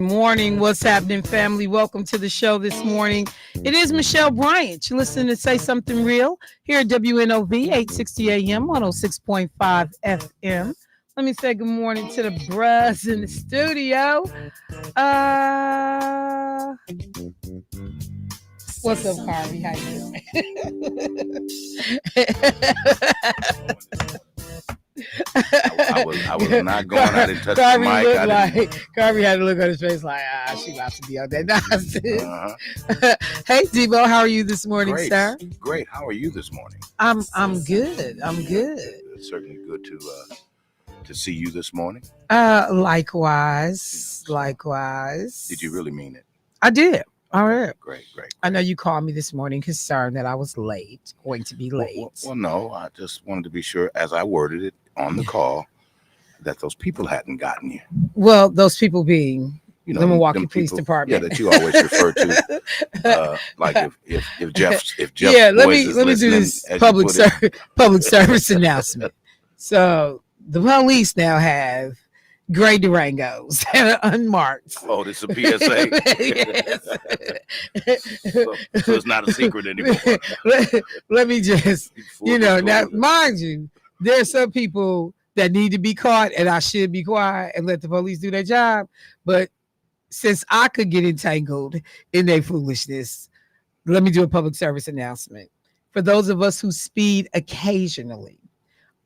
Morning. What's happening, family? Welcome to the show this morning. It is Michelle Bryant. You're listening to Say Something Real here at WNOV 860 AM, 106.5 FM. Let me say good morning to the bros in the studio. Uh, what's up, Harvey? How you doing? I was not going. I didn't touch the mic. Carvey had to look on his face like, she about to be on that nonsense. Hey, Debo, how are you this morning, sir? Great. How are you this morning? I'm good. I'm good. It's certainly good to see you this morning. Likewise. Did you really mean it? I did. All right. Great. I know you called me this morning concerned that I was going to be late. Well, no, I just wanted to be sure, as I worded it on the call, that those people hadn't gotten you. Well, those people being the Milwaukee Police Department. Yeah, that you always refer to. Like if Jeff. Yeah, let me do this public service announcement. So the police now have gray Durangos that are unmarked. Oh, this is a PSA. so it's not a secret anymore. Let me just, now, mind you, there are some people that need to be caught, and I should be quiet and let the police do their job. But since I could get entangled in their foolishness, let me do a public service announcement. For those of us who speed occasionally,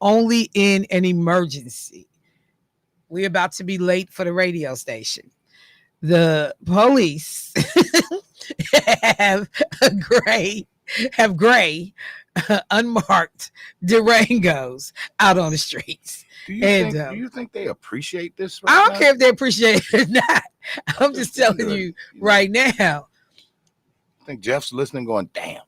only in an emergency, we're about to be late for the radio station. The police have gray, unmarked Durangos out on the streets. Do you think they appreciate this? I don't care if they appreciate it or not. I'm just telling you right now. I think Jeff's listening going, damn.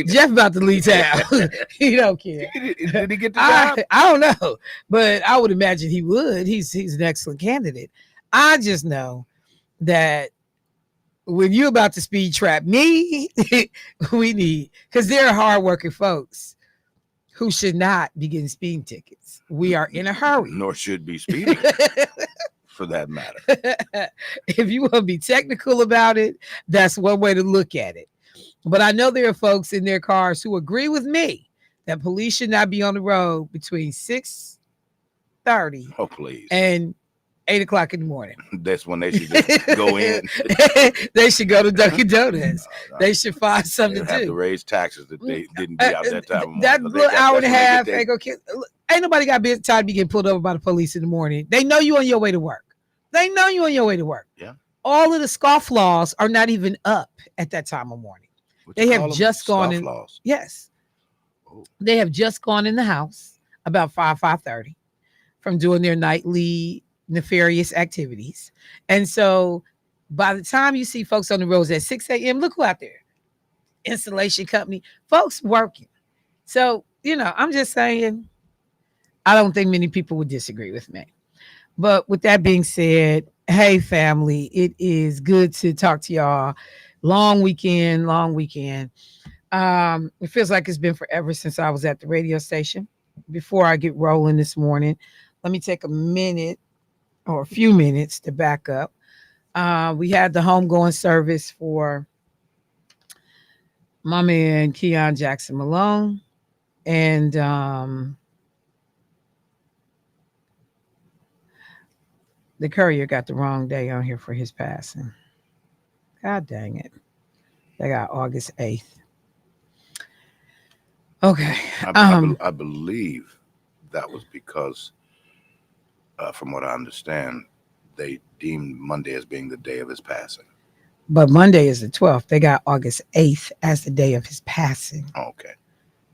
Jeff about to leave town. He don't care. Did he get the job? I don't know, but I would imagine he would. He's an excellent candidate. I just know that when you're about to speed trap me, we need, because there are hardworking folks who should not be getting speeding tickets. We are in a hurry. Nor should be speeding. For that matter. If you want to be technical about it, that's one way to look at it. But I know there are folks in their cars who agree with me that police should not be on the road between 6:30 and 8 o'clock in the morning. That's when they should just go in. They should go to Dunkin' Donuts. No. They should find something to do. Have to raise taxes that they didn't be out that time. That little hour and a half. Ain't nobody got time to be getting pulled over by the police in the morning. They know you on your way to work. Yeah. All of the scofflaws are not even up at that time of morning. They have just gone in. Yes. Oh. They have just gone in the house about 5:30 from doing their nightly nefarious activities. And so by the time you see folks on the roads at 6 a.m., look who out there. Installation company, folks working. So, I'm just saying, I don't think many people would disagree with me. But with that being said, hey, family, it is good to talk to y'all. Long weekend. It feels like it's been forever since I was at the radio station. Before I get rolling this morning, let me take a minute or a few minutes to back up. We had the homegoing service for my man, Keon Jackson Malone. And the Courier got the wrong day on here for his passing. God dang it. They got August 8th. Okay. I believe that was because, from what I understand, they deemed Monday as being the day of his passing. But Monday is the 12th. They got August 8th as the day of his passing. Oh, okay.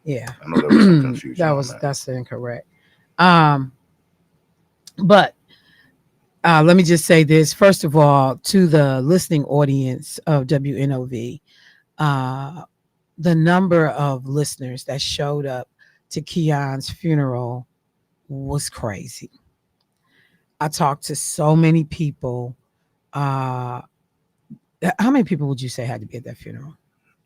Yeah. I know there was some confusion. That's incorrect. But let me just say this. First of all, to the listening audience of WNOV, the number of listeners that showed up to Keon's funeral was crazy. I talked to so many people. How many people would you say had to be at that funeral?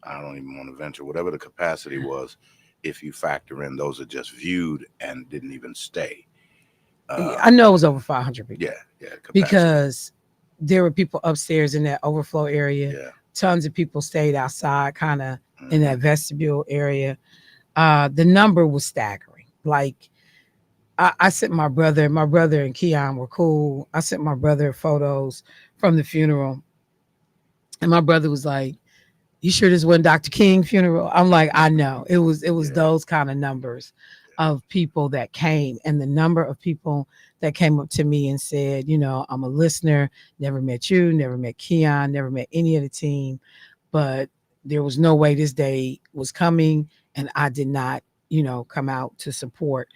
I don't even want to venture. Whatever the capacity was, if you factor in those that just viewed and didn't even stay. I know it was over 500 people. Yeah. Capacity. Because there were people upstairs in that overflow area. Yeah. Tons of people stayed outside, kind of in that vestibule area. The number was staggering. Like, I sent my brother and Keon were cool. I sent my brother photos from the funeral. And my brother was like, "You sure this wasn't Dr. King funeral?" I'm like, "I know." It was those kind of numbers of people that came, and the number of people that came up to me and said, "I'm a listener, never met you, never met Keon, never met any of the team, but there was no way this day was coming, and I did not, come out to support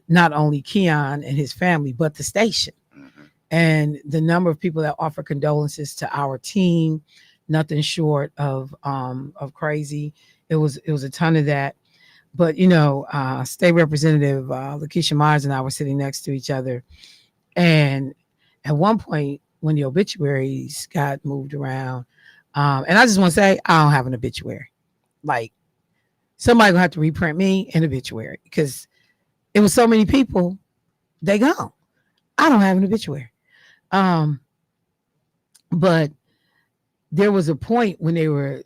not only Keon and his family, but the station." And the number of people that offer condolences to our team, nothing short of crazy. It was a ton of that. But State Representative Lakeisha Myers and I were sitting next to each other, and at one point when the obituaries got moved around, and I just want to say, I don't have an obituary. Like, somebody gonna have to reprint me an obituary, because it was so many people, they gone. I don't have an obituary. But there was a point when they were,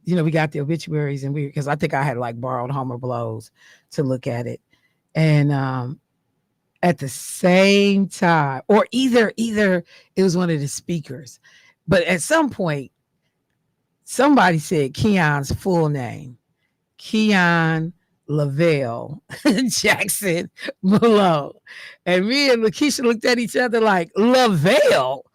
we got the obituaries, and because I think I had like borrowed Homer Blows to look at it. And at the same time, or either it was one of the speakers, but at some point, somebody said Keon's full name, Keon Lavelle Jackson Malone. And me and Lakeisha looked at each other like, Lavelle?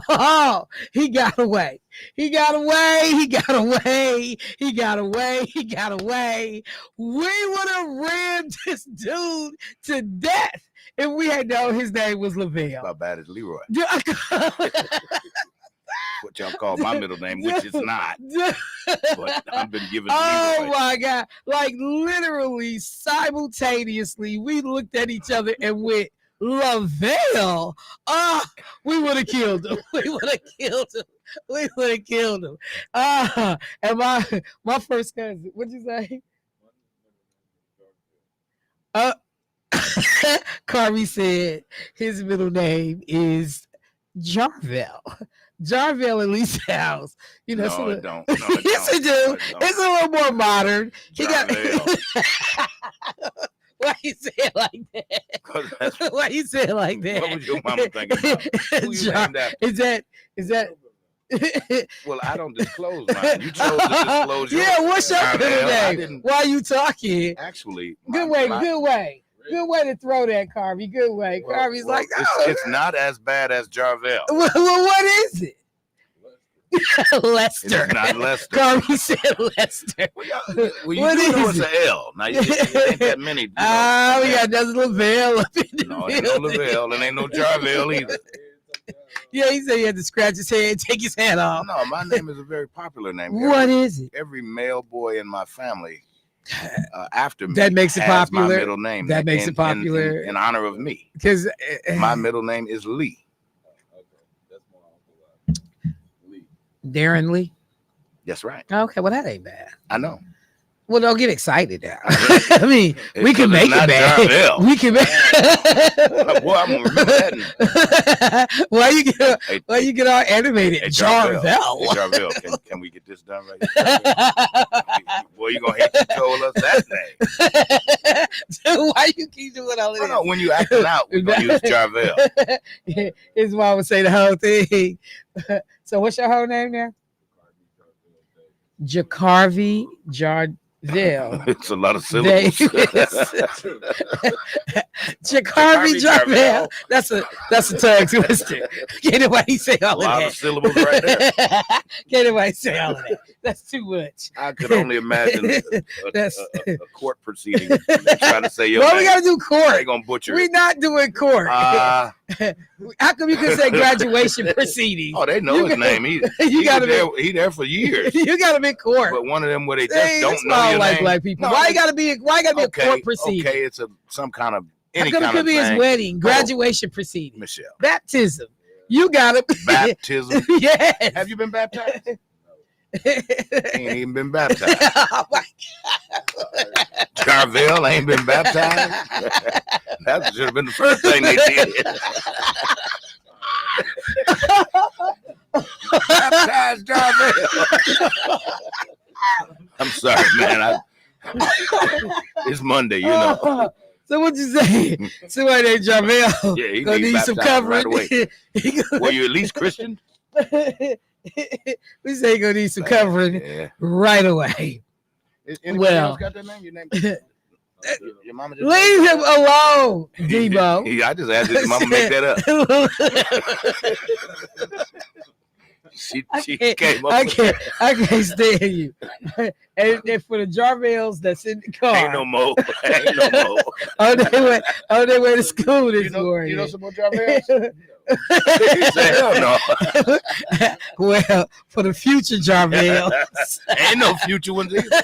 Oh, he got away. He got away. He got away. He got away. He got away. We would have ran this dude to death if we had known his name was Lavelle. How bad is Leroy? What y'all call my middle name, which is not. But I've been given. Oh my God. Like, literally simultaneously, we looked at each other and went, Lavelle? We would have killed him. We would have killed him. We would have killed him. And my first cousin, what'd you say? Carvey said his middle name is Jarvell. Jarvell at least sounds, No, it don't. No, it yes, don't. it do. No, it don't. It's a little more modern. He got. Jarvell. Why you say it like that? Why you say it like that? What was your mama thinking about? Who you named after? Is that? Well, I don't disclose mine. You chose to disclose yours. Yeah, what's your Jarvell, middle I name? didn't- Why you talking? Actually, Good way to throw that, Carvey. Good way. Well, Carvey's well, like, it's not as bad as Jarvell. Well, what is it? Lester. It's not Lester. Carvey said Lester. Well, you What do know is it's an L. Now, you ain't that many. We got another Lavelle up in the No, ain't no Lavelle and ain't no Jarvell either. Yeah, he said he had to scratch his head and take his hat off. No, my name is a very popular name. What is it? Every male boy in my family after me That makes it has popular. my middle name. That makes it popular. In honor of me. Because My middle name is Lee. Darren Lee. That's right. Okay, well, that ain't bad. I know. Well, don't get excited now. I mean, we can make it bad. Jarvell. We can make. Boy, I'm gonna remember that. Why you get all animated? Hey, Jarvell. Hey, Jarvell, can we get this done right? Boy, you gonna hate you told us that name. Why you keep doing all of this? No, when you acting out, we're gonna use Jarvell. His mom would say the whole thing. So what's your whole name now? Jacarvey Jarvell. It's a lot of syllables. Jacarvey Jarvell. That's a tongue twister. Can't nobody say all of that. A lot of syllables right there. Can't nobody say all of that. That's too much. I could only imagine a court proceeding trying to say your well, name. we gotta do court. They gonna butcher We're it. not doing court. How come you can say graduation proceedings? Oh, they know his name. He there for years. You gotta be court. But one of them where they just don't know your like name. Black people. No, why you gotta be a court proceeding? Okay, it's some kind of How any come kind it could of be his thing. wedding, graduation proceeding, Michelle. baptism? You gotta Baptism. Yes. Have you been baptized? He ain't even been baptized. Oh my God. Jarvell ain't been baptized. That should have been the first thing they did. Jarvell. I'm sorry, man. It's Monday, you know. So what you say? Somebody named Jarvell. Yeah, he gonna need some covering. Right away. Were you at least Christian? We say he gonna need some covering right away. Anybody else got that name? Your name? Your mama just leave him alone, Debo. I just asked your mama make that up. She came up. I can't stand you. And for the Jarvells that's in the car, ain't no more. on their way to school this morning. You know some more Jarvells? Hell no. Well, for the future Jarvells, ain't no future ones either.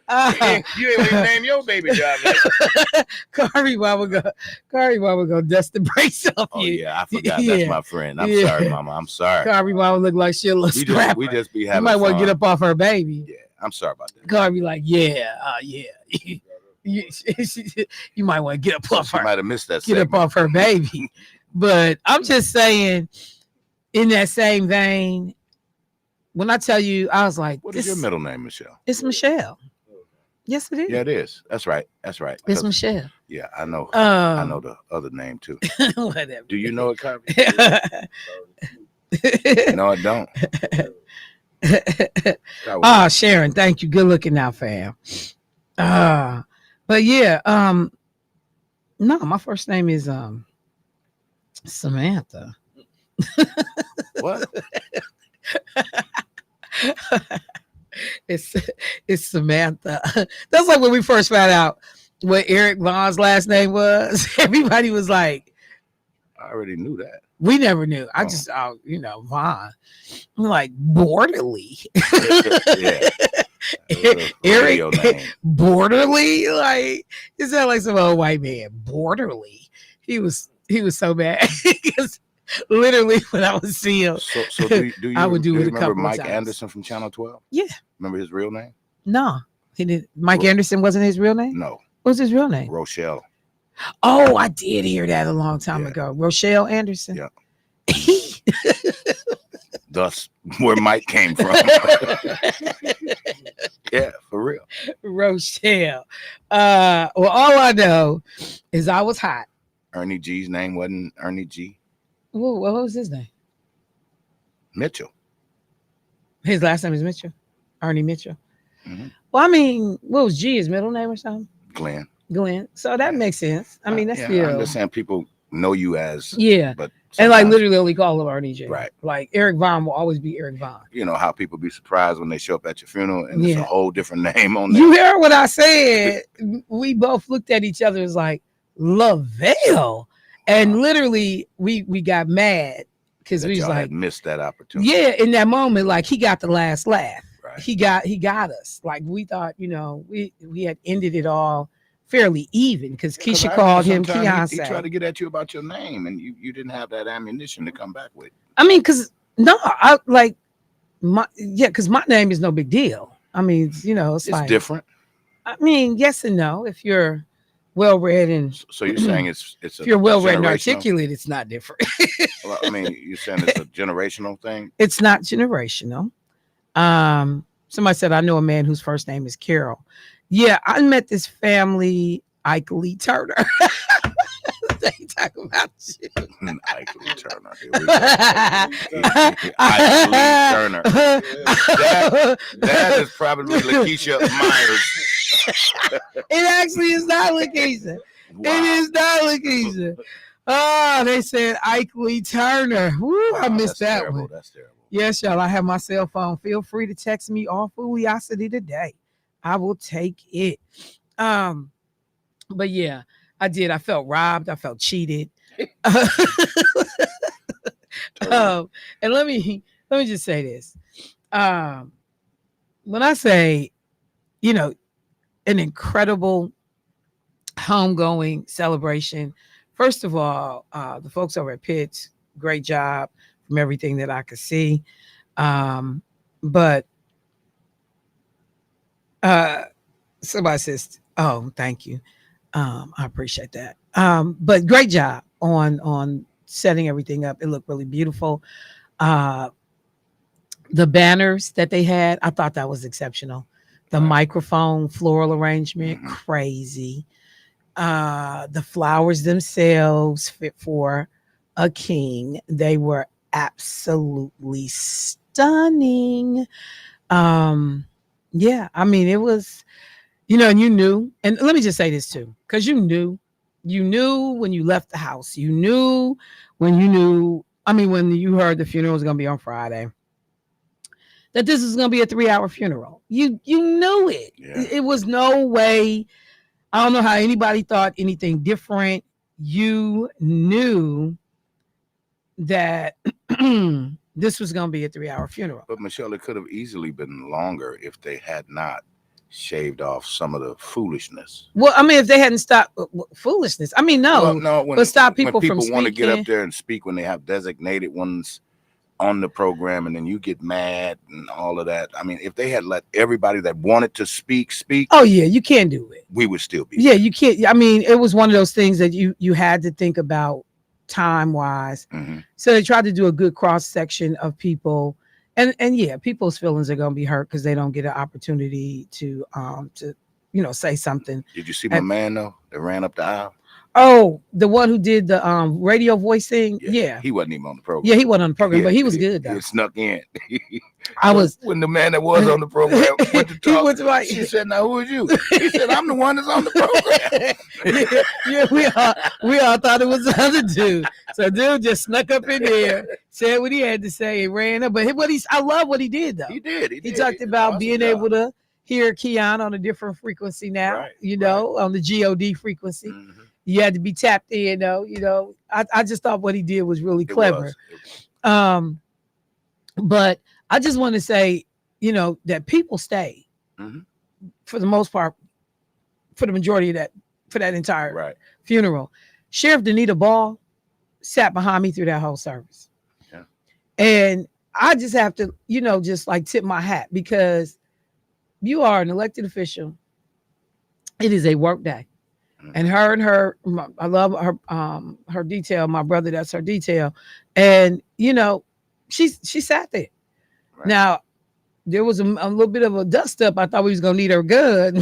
You ain't even name your baby Jarvell. Kari Mama gonna dust the brakes off you. Oh yeah, I forgot. That's my friend. I'm sorry, Mama. I'm sorry. Kari Mama look like she'll look scrappy. We just be having. You might want to fun. get up off her baby. Yeah, I'm sorry about that. Kari like, yeah. You might want to get up off her. Might have missed that. Get up off her baby. But I'm just saying, in that same vein, when I tell you, I was like, what is your middle name, Michelle? It's Michelle. Yes, it is. Yeah, it is. That's right. It's Michelle. Yeah, I know. I know the other name too. Whatever. Do you know it, Kari? No, I don't. Sharon, thank you. Good looking out, fam. But yeah, no, my first name is Samantha. What? It's Samantha. That's like when we first found out what Eric Vaughn's last name was. Everybody was like, I already knew that. We never knew. I just, Vaughn. I'm like, Borderly. Yeah. Eric Borderly, like, is that like some old white man? Borderly. He was so bad because literally when I would see him, so do you I would do it a remember couple Mike of times. Anderson from Channel 12? Yeah. Remember his real name? No, he didn't. Mike Anderson wasn't his real name. No. What's his real name? Rochelle. Oh, I did hear that a long time ago. Rochelle Anderson. Yeah. Thus, where Mike came from. Yeah, for real. Rochelle. Well, all I know is I was hot. Ernie G's name wasn't Ernie G. Well, what was his name? Mitchell. His last name is Mitchell. Ernie Mitchell. Mm-hmm. Well, I mean, what was G, his middle name or something? Glenn. So that makes sense. I mean, that's I'm just saying people know you as. Yeah. But and like literally only call him Ernie J. Right. Like Eric Vaughn will always be Eric Vaughn. You know how people be surprised when they show up at your funeral and it's a whole different name on there. You heard what I said. We both looked at each other as like, Lavelle. And literally we got mad because we was like, missed that opportunity. Yeah, in that moment, like he got the last laugh. Right. He got us. Like we thought, we had ended it all fairly even because Keisha called him Keon. He tried to get at you about your name, and you didn't have that ammunition to come back with. I mean, because because my name is no big deal. I mean, it's like different. I mean, yes and no. If you're well read and so you're saying it's if you're well read and articulate, it's not different. Well, I mean, you're saying it's a generational thing. It's not generational. Somebody said I know a man whose first name is Carol. Yeah, I met this family, Ike Lee Turner. They talk about you. Ike Lee Turner. Ike Lee Turner. That is probably Lakeisha Myers. It actually is not Lakeisha. Wow. It is not Lakeisha. Oh, they said Ike Lee Turner. Woo, I missed that terrible. One. That's terrible. Yes, y'all. I have my cell phone. Feel free to text me all foolisity today. I will take it. But yeah, I did. I felt robbed. I felt cheated. And let me just say this. When I say, an incredible homegoing celebration, first of all, the folks over at Pitt's, great job from everything that I could see. But somebody says, oh, thank you. I appreciate that. But great job on setting everything up. It looked really beautiful. The banners that they had, I thought that was exceptional. The microphone, floral arrangement, crazy. The flowers themselves fit for a king. They were absolutely stunning. Yeah, I mean, it was, and you knew, and let me just say this too, because you knew when you left the house, when you heard the funeral was going to be on Friday, that this was going to be a 3-hour funeral. You knew it. Yeah. It was no way. I don't know how anybody thought anything different. You knew that this was going to be a 3-hour funeral. But Michelle, it could have easily been longer if they had not shaved off some of the foolishness. Well, I mean, if they hadn't stopped foolishness, I mean, but stop people from speaking. Want to get up there and speak when they have designated ones on the program, and then you get mad and all of that. I mean, if they had let everybody that wanted to speak. Oh yeah, you can't do it. We would still be. Yeah, you can't. I mean, it was one of those things that you had to think about time wise. So they tried to do a good cross section of people, and yeah, people's feelings are going to be hurt because they don't get an opportunity to say something. Did you see my man though that ran up the aisle? Oh, the one who did the radio voicing. Yeah. He wasn't even on the program. Yeah, he wasn't on the program, but he was good though. He snuck in. When the man that was on the program went to talk, she said, "Now who is you?" He said, "I'm the one that's on the program." we all thought it was the other dude. So dude just snuck up in there, said what he had to say, and ran up. But I love what he did though. He did. He talked about being able to hear Keon on a different frequency now. On the God frequency. You had to be tapped in, though. I just thought what he did was really clever. But I just want to say, that people stayed for the most part, for the majority of that, for that entire funeral. Sheriff Danita Ball sat behind me through that whole service. Yeah. And I just have to, just like tip my hat, because you are an elected official. It is a work day. And her, I love her detail. My brother, that's her detail. And, she sat there. Right. Now, there was a little bit of a dust up. I thought we was going to need her gun.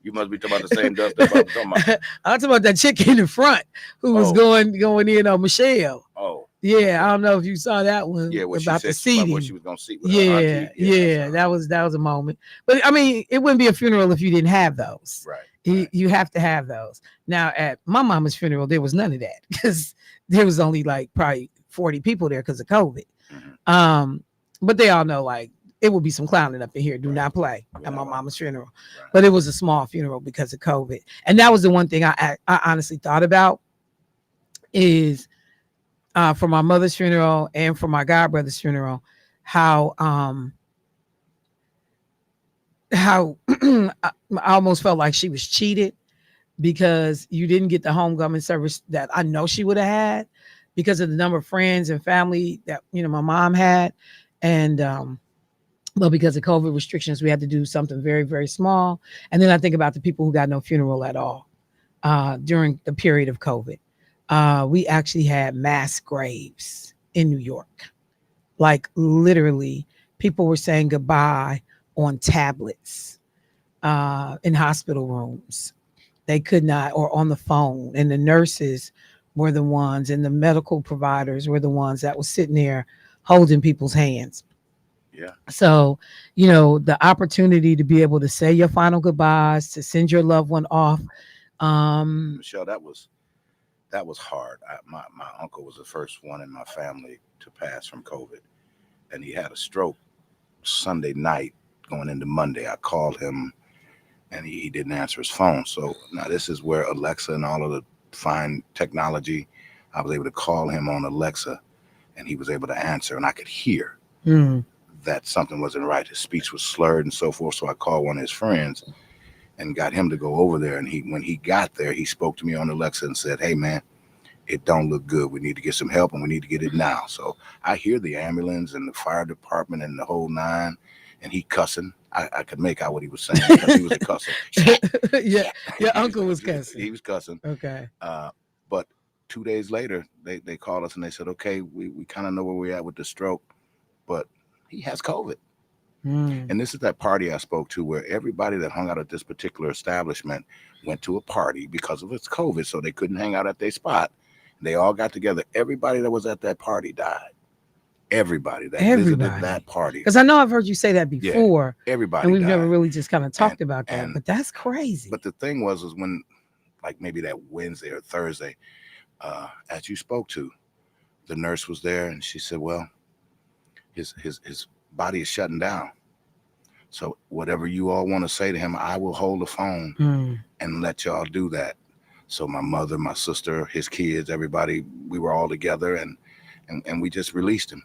You must be talking about the same dust up I'm talking about. I'm talking about that chick in the front who was going in on Michelle. Oh. Yeah, I don't know if you saw that one. Yeah, about the seating. What she was going to see with her auntie. Yeah, that was a moment. But I mean, it wouldn't be a funeral if you didn't have those. Right. You have to have those. Now, at my mama's funeral, there was none of that because there was only like probably 40 people there because of COVID. But they all know like it would be some clowning up in here. Do not play at my mama's funeral. Right. But it was a small funeral because of COVID. And that was the one thing I honestly thought about is for my mother's funeral and for my godbrother's funeral, how I almost felt like she was cheated because you didn't get the homecoming service that I know she would have had because of the number of friends and family that my mom had, and but because of COVID restrictions, we had to do something very, very small. And then I think about the people who got no funeral at all during the period of COVID. We actually had mass graves in New York. Like literally, people were saying goodbye on tablets in hospital rooms. They could not, or on the phone. And the nurses were the ones, and the medical providers were the ones that was sitting there holding people's hands. Yeah. So, the opportunity to be able to say your final goodbyes, to send your loved one off. Michelle, that was hard. My uncle was the first one in my family to pass from COVID, and he had a stroke Sunday night going into Monday. I called him, and he didn't answer his phone. So now this is where Alexa and all of the fine technology, I was able to call him on Alexa, and he was able to answer, and I could hear that something wasn't right. His speech was slurred and so forth. So I called one of his friends and got him to go over there. And when he got there, he spoke to me on Alexa and said, "Hey man, it don't look good. We need to get some help, and we need to get it now." So I hear the ambulance and the fire department and the whole nine, and he cussing. I could make out what he was saying because he was a cussing. Yeah, your uncle was cussing. He was cussing. Okay. But 2 days later, they called us and they said, okay, we kind of know where we're at with the stroke, but he has COVID. And this is that party I spoke to where everybody that hung out at this particular establishment went to a party because of its COVID, so they couldn't hang out at their spot. They all got together. Everybody that was at that party died. Everybody that visited that party. Because I know I've heard you say that before. Yeah, everybody and we've died. never really just kind of talked about that, but that's crazy. But the thing was when, like maybe that Wednesday or Thursday, as you spoke to, the nurse was there and she said, well, his body is shutting down. So whatever you all want to say to him, I will hold the phone and let y'all do that. So my mother, my sister, his kids, everybody, we were all together and we just released him.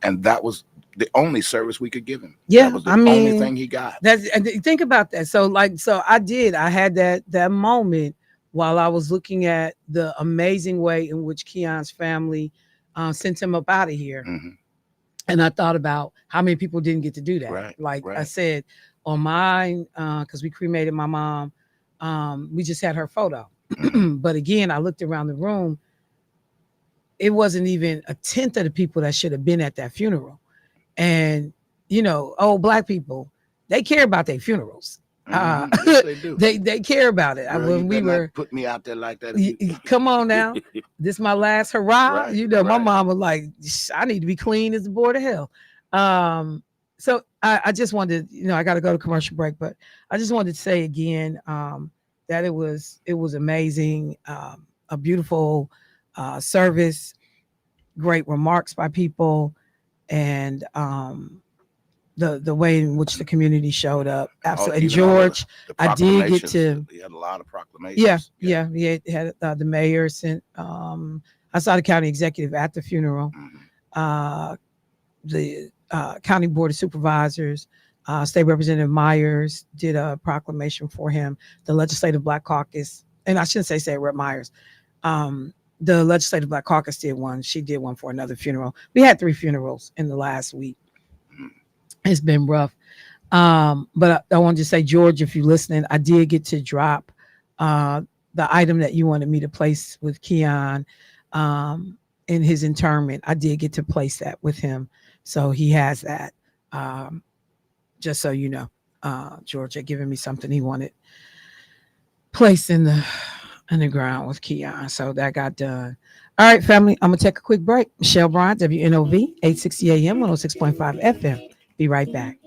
And that was the only service we could give him. Yeah, that was the only thing he got. Think about that. So I had that moment while I was looking at the amazing way in which Keon's family sent him up out of here. And I thought about how many people didn't get to do that. I said on mine, because we cremated my mom, we just had her photo. But again, I looked around the room. It wasn't even a tenth of the people that should have been at that funeral. And, old Black people, they care about their funerals. Yes, they do. They care about it. Girl, when we were put me out there like that. Come on now. This is my last hurrah. My mom was like, I need to be clean as the board of hell. So I just wanted, I got to go to commercial break, but I just wanted to say again that it was amazing, a beautiful service, great remarks by people, and the way in which the community showed up. Absolutely. And George, I did get to. He had a lot of proclamations. Yeah. He had the mayor sent. I saw the county executive at the funeral. The county board of supervisors, State Representative Myers did a proclamation for him. The Legislative Black Caucus, and I shouldn't say State Rep Myers. The Legislative Black Caucus did one. She did one for another funeral. We had 3 funerals in the last week. It's been rough. But I wanted to say, George, if you're listening, I did get to drop the item that you wanted me to place with Keon in his interment. I did get to place that with him. So he has that. Just so you know, George had given me something he wanted placed in the ground with Keon. So that got done. All right, family, I'm going to take a quick break. Michelle Bryant, WNOV, 860 AM, 106.5 FM. Be right back.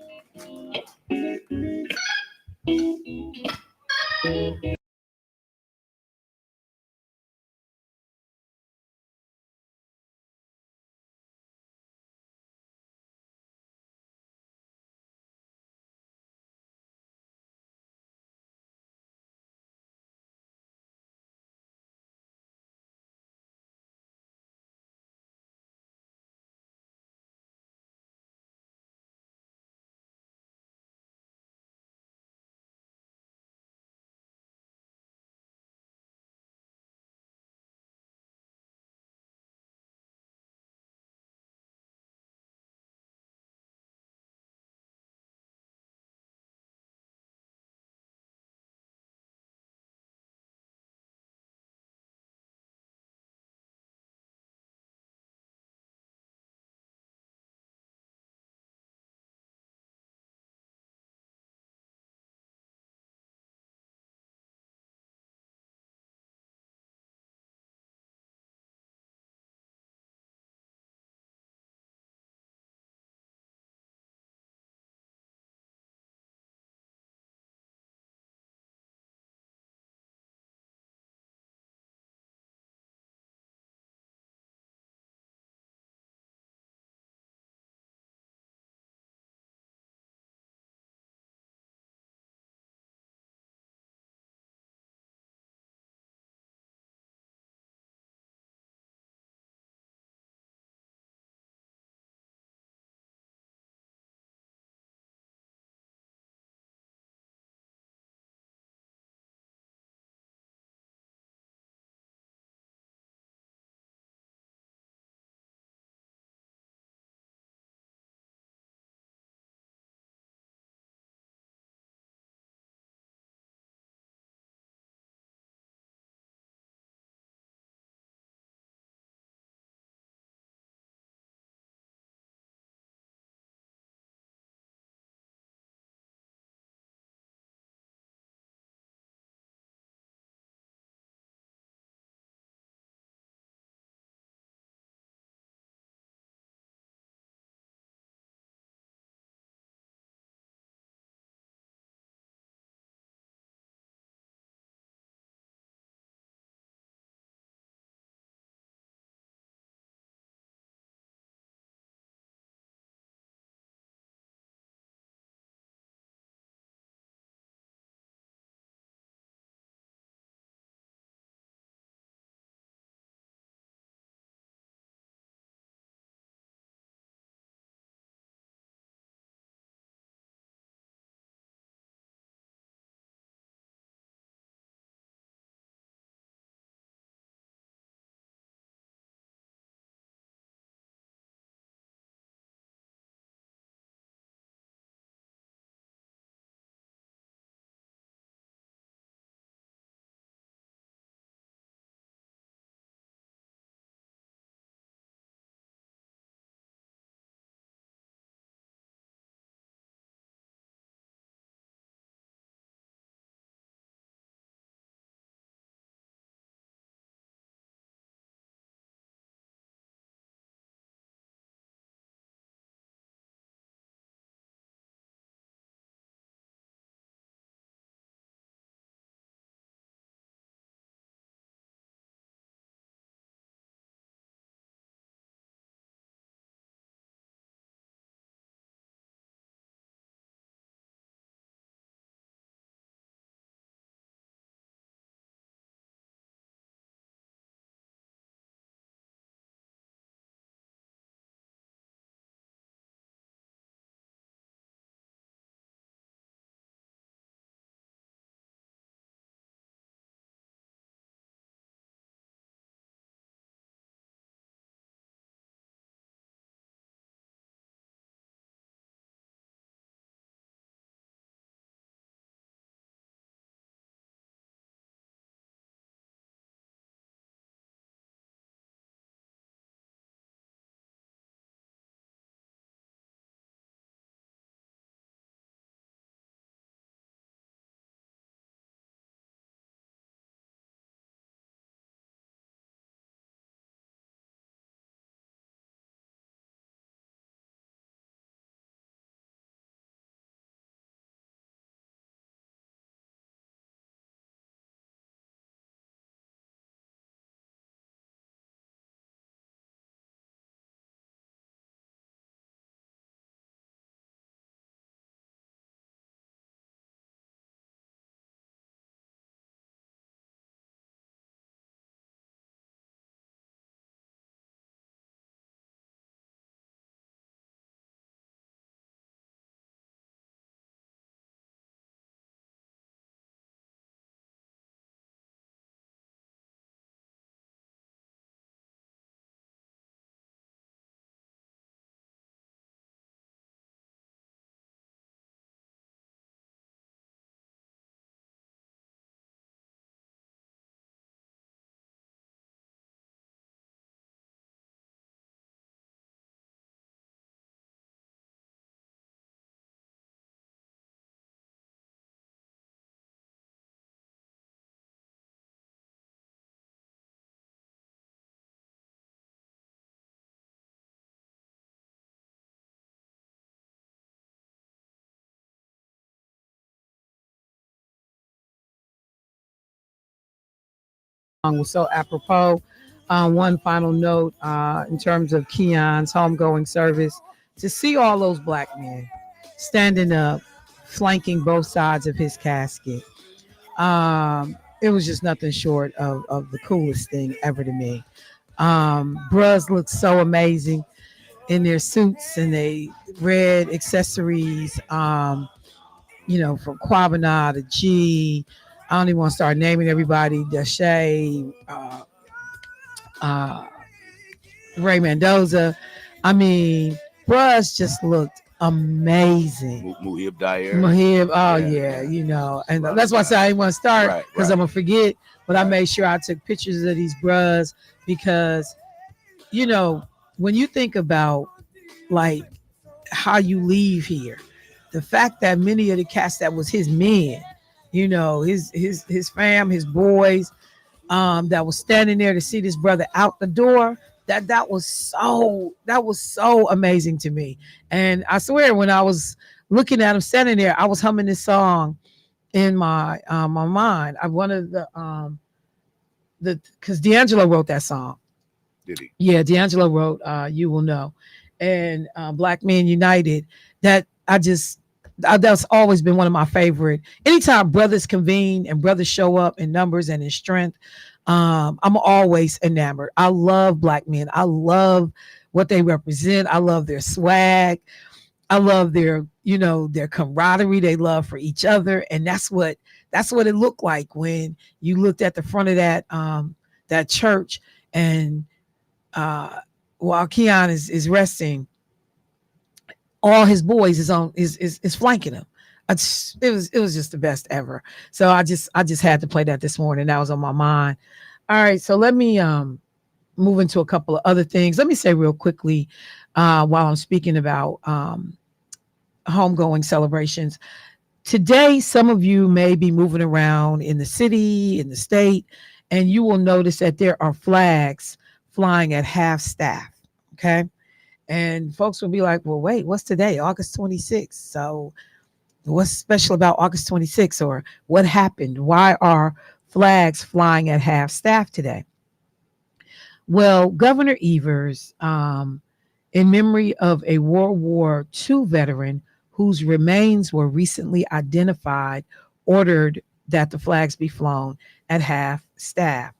was so apropos. One final note in terms of Keon's homegoing service, to see all those black men standing up, flanking both sides of his casket. It was just nothing short of the coolest thing ever to me. Bros looked so amazing in their suits and they red accessories. From Quabana to G. I don't even want to start naming everybody. Dashay, uh, Ray Mendoza. I mean, Bruh just looked amazing. Muhib Dyer. Muhib, and that's why I said I didn't want to start because I'm gonna forget. But I made sure I took pictures of these bruhs because, when you think about like how you leave here, the fact that many of the cats that was his men, his fam, his boys, that was standing there to see this brother out the door. That was so amazing to me. And I swear, when I was looking at him standing there, I was humming this song in my mind. I wanted because D'Angelo wrote that song. Did he? Yeah, D'Angelo wrote "You Will Know," and Black Men United. That's always been one of my favorite. Anytime brothers convene and brothers show up in numbers and in strength, I'm always enamored. I love black men. I love what they represent. I love their swag. I love their camaraderie they love for each other. And that's what it looked like when you looked at the front of that church and while Keon is resting, all his boys is flanking him. It was just the best ever. So I just had to play that this morning. That was on my mind. All right, so let me move into a couple of other things. Let me say real quickly while I'm speaking about homegoing celebrations. Today, some of you may be moving around in the city, in the state, and you will notice that there are flags flying at half staff. Okay. And folks will be like, well, wait, what's today? August 26th. So what's special about August 26th, or what happened? Why are flags flying at half staff today? Well, Governor Evers, in memory of a World War II veteran whose remains were recently identified, ordered that the flags be flown at half staff.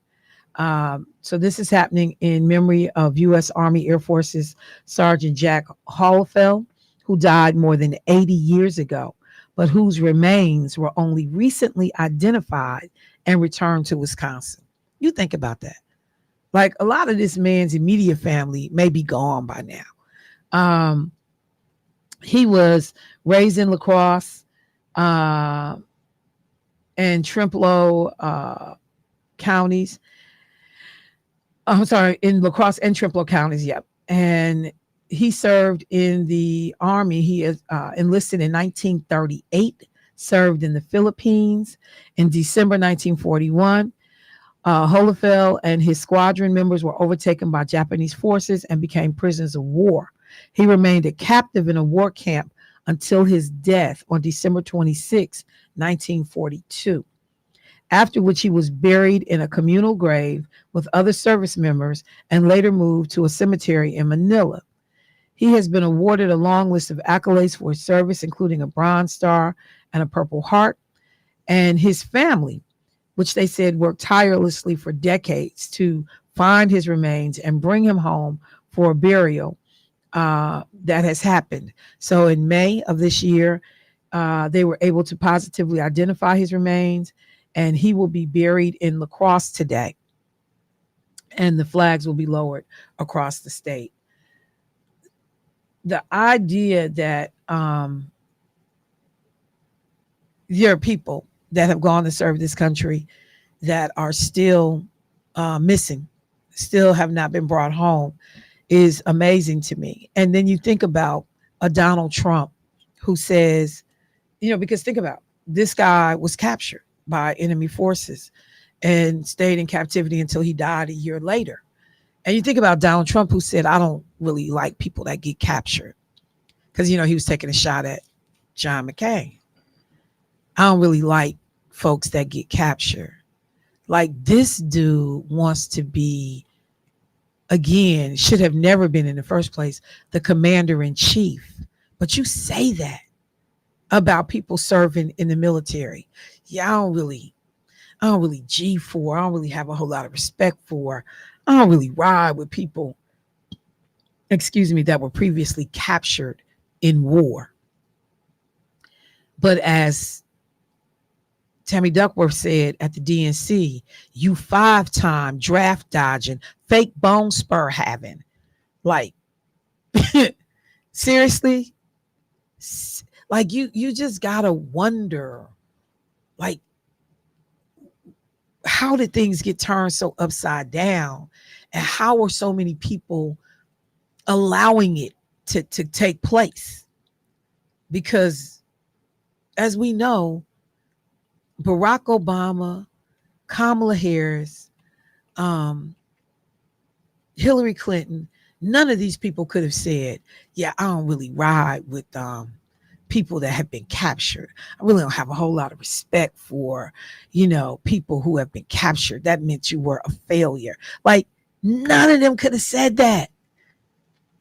So this is happening in memory of U.S. Army Air Force's Sergeant Jack Hollefeld, who died more than 80 years ago, but whose remains were only recently identified and returned to Wisconsin. You think about that. Like, a lot of this man's immediate family may be gone by now. He was raised in La Crosse and Trempealeau counties. In La Crosse and Trempealeau counties, yep. And he served in the Army. He is enlisted in 1938, served in the Philippines in December 1941. Hollefeld and his squadron members were overtaken by Japanese forces and became prisoners of war. He remained a captive in a war camp until his death on December 26, 1942. After which he was buried in a communal grave with other service members and later moved to a cemetery in Manila. He has been awarded a long list of accolades for his service, including a Bronze Star and a Purple Heart. And his family, which they said worked tirelessly for decades to find his remains and bring him home for a burial, that has happened. So in May of this year, they were able to positively identify his remains, and he will be buried in La Crosse today. And the flags will be lowered across the state. The idea that there are people that have gone to serve this country that are still missing, still have not been brought home, is amazing to me. And then you think about a Donald Trump who says, because think about, this guy was captured by enemy forces and stayed in captivity until he died a year later. And you think about Donald Trump, who said, I don't really like people that get captured, because, he was taking a shot at John McCain. I don't really like folks that get captured. Like, this dude wants to be, again, should have never been in the first place, the commander in chief. But you say that about people serving in the military. Yeah, I don't really G for. I don't really have a whole lot of respect for. I don't really ride with people, that were previously captured in war. But as Tammy Duckworth said at the DNC, you 5-time draft dodging, fake bone spur having. Like, seriously? Like, you just gotta wonder, like, how did things get turned so upside down? And how are so many people allowing it to take place? Because as we know, Barack Obama, Kamala Harris, Hillary Clinton, none of these people could have said, yeah, I don't really ride with people that have been captured. I really don't have a whole lot of respect for, people who have been captured. That meant you were a failure. Like, none of them could have said that.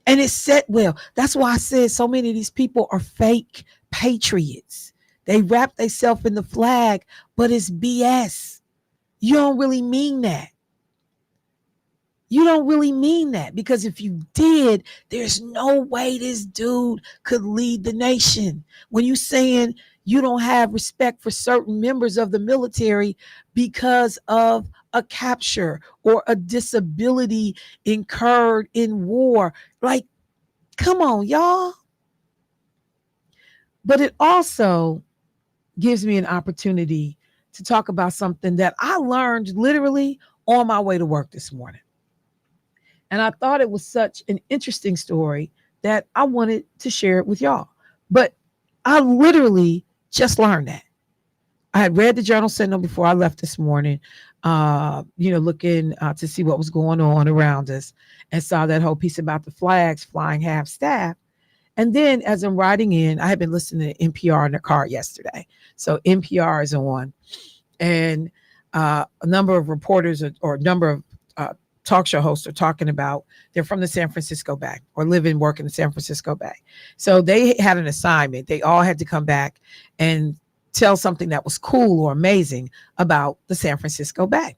And it said, well, that's why I said so many of these people are fake patriots. They wrap themselves in the flag, but it's BS. You don't really mean that. You don't really mean that, because if you did, there's no way this dude could lead the nation. When you're saying you don't have respect for certain members of the military because of a capture or a disability incurred in war, like, come on, y'all. But it also gives me an opportunity to talk about something that I learned literally on my way to work this morning. And I thought it was such an interesting story that I wanted to share it with y'all. But I literally just learned that. I had read the Journal Sentinel before I left this morning, looking to see what was going on around us, and saw that whole piece about the flags flying half staff. And then as I'm riding in, I had been listening to NPR in the car yesterday. So NPR is on, and a number of reporters or a number of talk show hosts are talking about, they're from the San Francisco Bay or live and work in the San Francisco Bay. So they had an assignment. They all had to come back and tell something that was cool or amazing about the San Francisco Bay.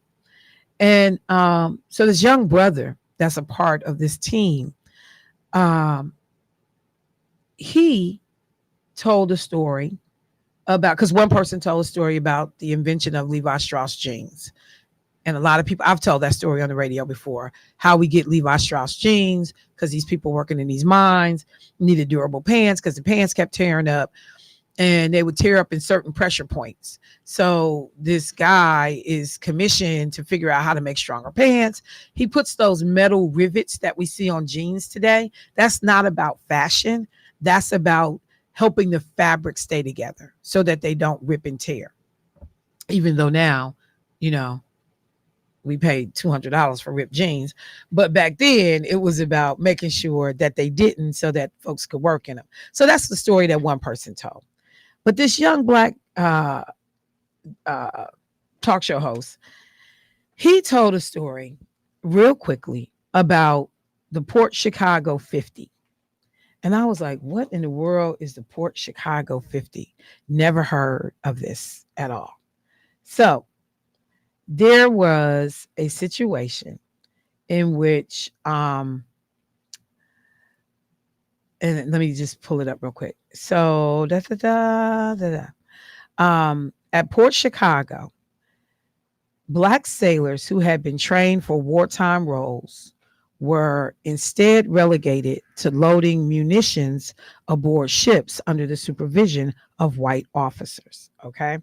And so this young brother that's a part of this team, he told a story about, because one person told a story about the invention of Levi Strauss jeans. And a lot of people, I've told that story on the radio before, how we get Levi Strauss jeans, because these people working in these mines needed durable pants because the pants kept tearing up, and they would tear up in certain pressure points. So this guy is commissioned to figure out how to make stronger pants. He puts those metal rivets that we see on jeans today. That's not about fashion. That's about helping the fabric stay together so that they don't rip and tear. Even though now, we paid $200 for ripped jeans, but back then it was about making sure that they didn't, so that folks could work in them. So that's the story that one person told. But this young Black talk show host, he told a story real quickly about the Port Chicago 50. And I was like, what in the world is the Port Chicago 50? Never heard of this at all. So there was a situation in which, and let me just pull it up real quick. So at Port Chicago, Black sailors who had been trained for wartime roles were instead relegated to loading munitions aboard ships under the supervision of white officers. Okay.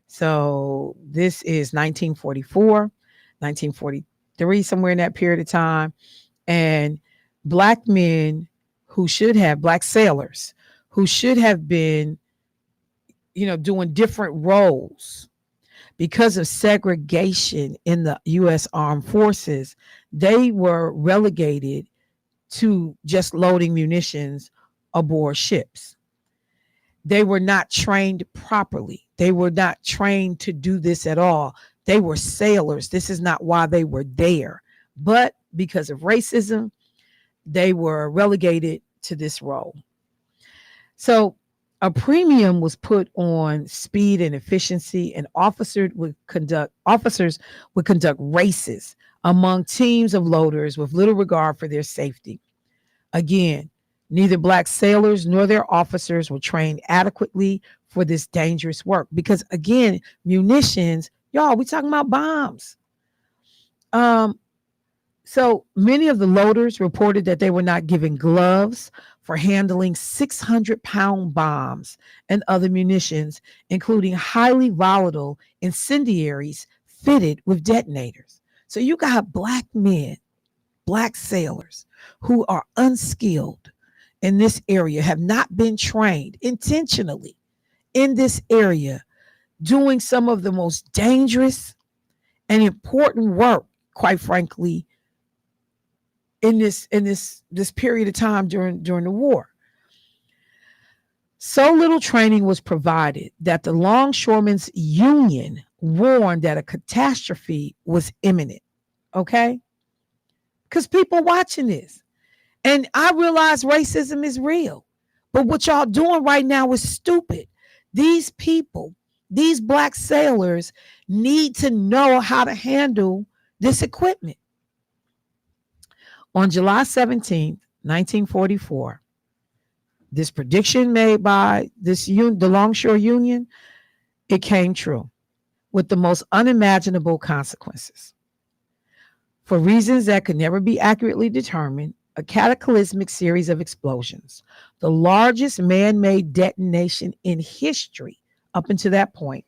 So this is 1944, 1943, somewhere in that period of time. And Black men Black sailors who should have been, doing different roles, because of segregation in the U.S. Armed Forces, they were relegated to just loading munitions aboard ships. They were not trained properly. They were not trained to do this at all. They were sailors. This is not why they were there. But because of racism, they were relegated to this role. So a premium was put on speed and efficiency, and officers would conduct races among teams of loaders with little regard for their safety. Again, neither black sailors nor their officers were trained adequately for this dangerous work because, again, munitions, y'all, we talking about bombs. So many of the loaders reported that they were not given gloves for handling 600-pound bombs and other munitions, including highly volatile incendiaries fitted with detonators. So you got black men, black sailors who are unskilled in this area, have not been trained intentionally in this area, doing some of the most dangerous and important work, quite frankly, in this period of time during the war. So little training was provided that the Longshoremen's Union warned that a catastrophe was imminent. Okay? Because people watching this. And I realize racism is real. But what y'all doing right now is stupid. These people, these black sailors need to know how to handle this equipment. On July 17th, 1944, this prediction made by the Longshore Union, it came true with the most unimaginable consequences. For reasons that could never be accurately determined, a cataclysmic series of explosions, the largest man-made detonation in history up until that point,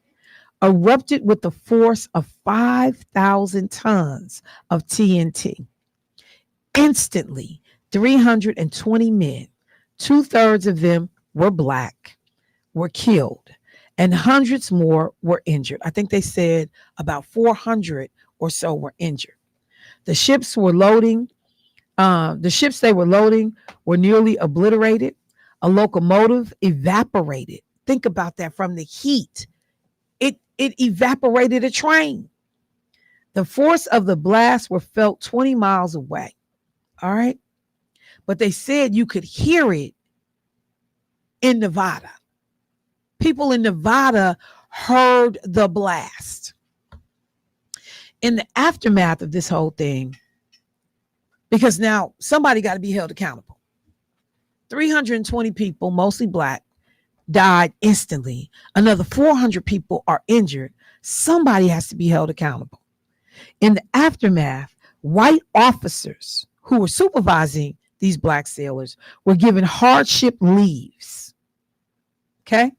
erupted with the force of 5,000 tons of TNT. Instantly, 320 men, 2/3 of them were black, were killed, and hundreds more were injured. I think they said about 400 or so were injured. The ships they were loading were nearly obliterated. A locomotive evaporated. Think about that, from the heat. It evaporated a train. The force of the blast were felt 20 miles away. All right. But they said you could hear it in Nevada. People in Nevada heard the blast. In the aftermath of this whole thing, because now somebody got to be held accountable. 320 people, mostly black, died instantly. Another 400 people are injured. Somebody has to be held accountable. In the aftermath, white officers who were supervising these black sailors were given hardship leaves. Okay?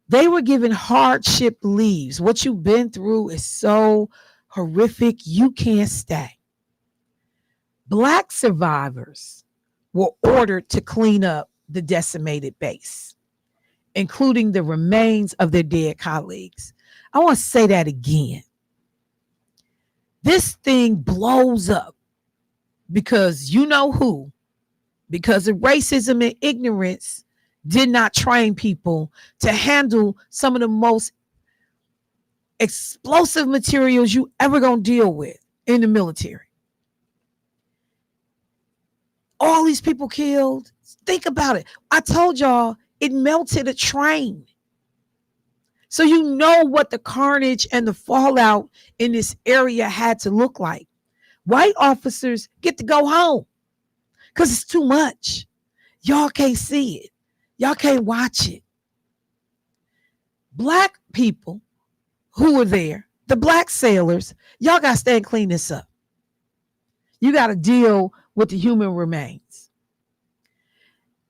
They were given hardship leaves. What you've been through is so horrific, you can't stay. Black survivors were ordered to clean up the decimated base, including the remains of their dead colleagues. I want to say that again. This thing blows up because you know who, because of racism and ignorance, did not train people to handle some of the most explosive materials you ever gonna deal with in the military. All these people killed. Think about it. I told y'all it melted a train. So you know what the carnage and the fallout in this area had to look like. White officers get to go home because it's too much. Y'all can't see it. Y'all can't watch it. Black people who were there, the black sailors, y'all got to stay and clean this up. You got to deal with the human remains.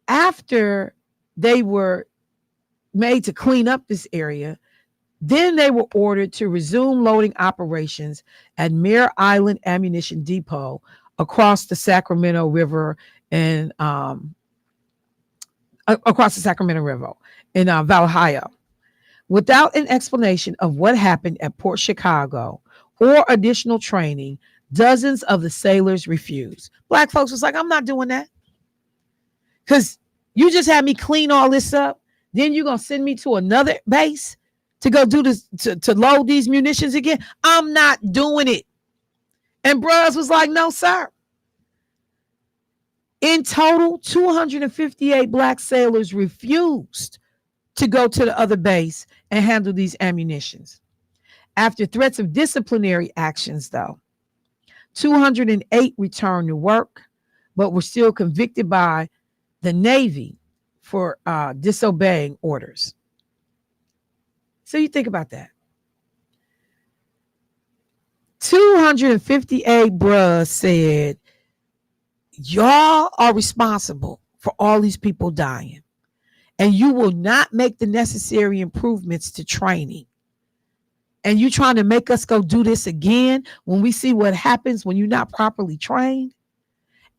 After they were made to clean up this area, then they were ordered to resume loading operations at Mare Island Ammunition Depot across the Sacramento River and in Valhalla. Without an explanation of what happened at Port Chicago or additional training, dozens of the sailors refused. Black folks was like, I'm not doing that. Because you just had me clean all this up. Then you're going to send me to another base to go do this, to load these munitions again? I'm not doing it. And bros was like, no, sir. In total, 258 black sailors refused to go to the other base and handle these ammunitions. After threats of disciplinary actions, though, 208 returned to work, but were still convicted by the Navy for disobeying orders. So you think about that. 258 bros said, y'all are responsible for all these people dying, and you will not make the necessary improvements to training. And you trying to make us go do this again when we see what happens when you're not properly trained.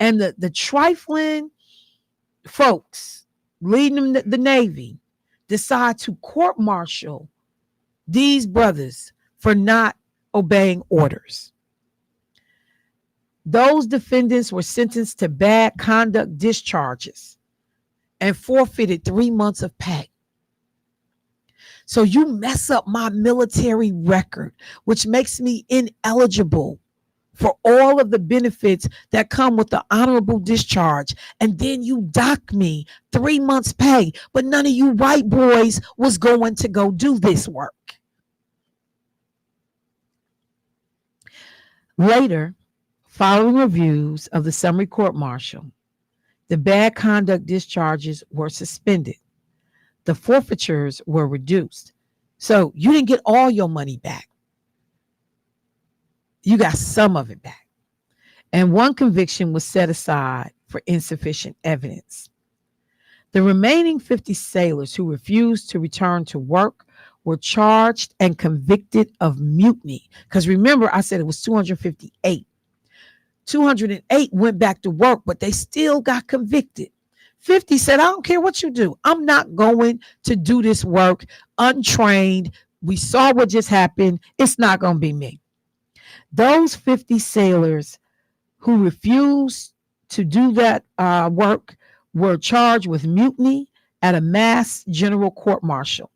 And the trifling folks leading the Navy decide to court-martial these brothers for not obeying orders. Those defendants were sentenced to bad conduct discharges and forfeited 3 months of pay. So you mess up my military record, which makes me ineligible for all of the benefits that come with the honorable discharge. And then you dock me 3 months pay, but none of you white boys was going to go do this work. Later, following reviews of the summary court martial, the bad conduct discharges were suspended. The forfeitures were reduced. So you didn't get all your money back. You got some of it back. And one conviction was set aside for insufficient evidence. The remaining 50 sailors who refused to return to work were charged and convicted of mutiny. Because remember, I said it was 258. 208 went back to work, but they still got convicted. 50 said, I don't care what you do. I'm not going to do this work untrained. We saw what just happened. It's not going to be me. Those 50 sailors who refused to do that work were charged with mutiny at a mass general court martial.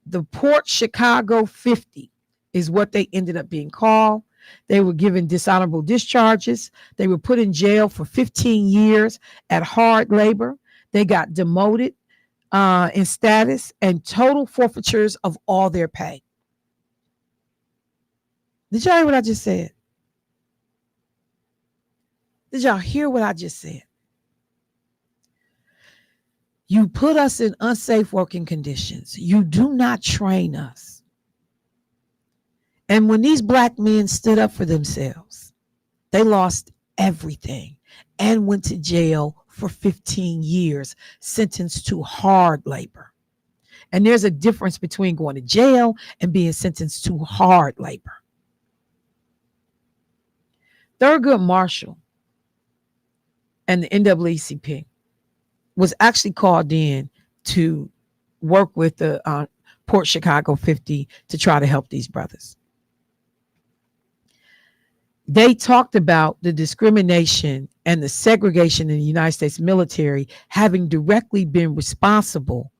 The Port Chicago 50 is what they ended up being called. They were given dishonorable discharges. They were put in jail for 15 years at hard labor. They got demoted in status and total forfeitures of all their pay. Did y'all hear what I just said? Did y'all hear what I just said? You put us in unsafe working conditions. You do not train us. And when these black men stood up for themselves, they lost everything and went to jail for 15 years, sentenced to hard labor. And there's a difference between going to jail and being sentenced to hard labor. Thurgood Marshall and the NAACP was actually called in to work with the Port Chicago 50 to try to help these brothers. They talked about the discrimination and the segregation in the United States military having directly been responsible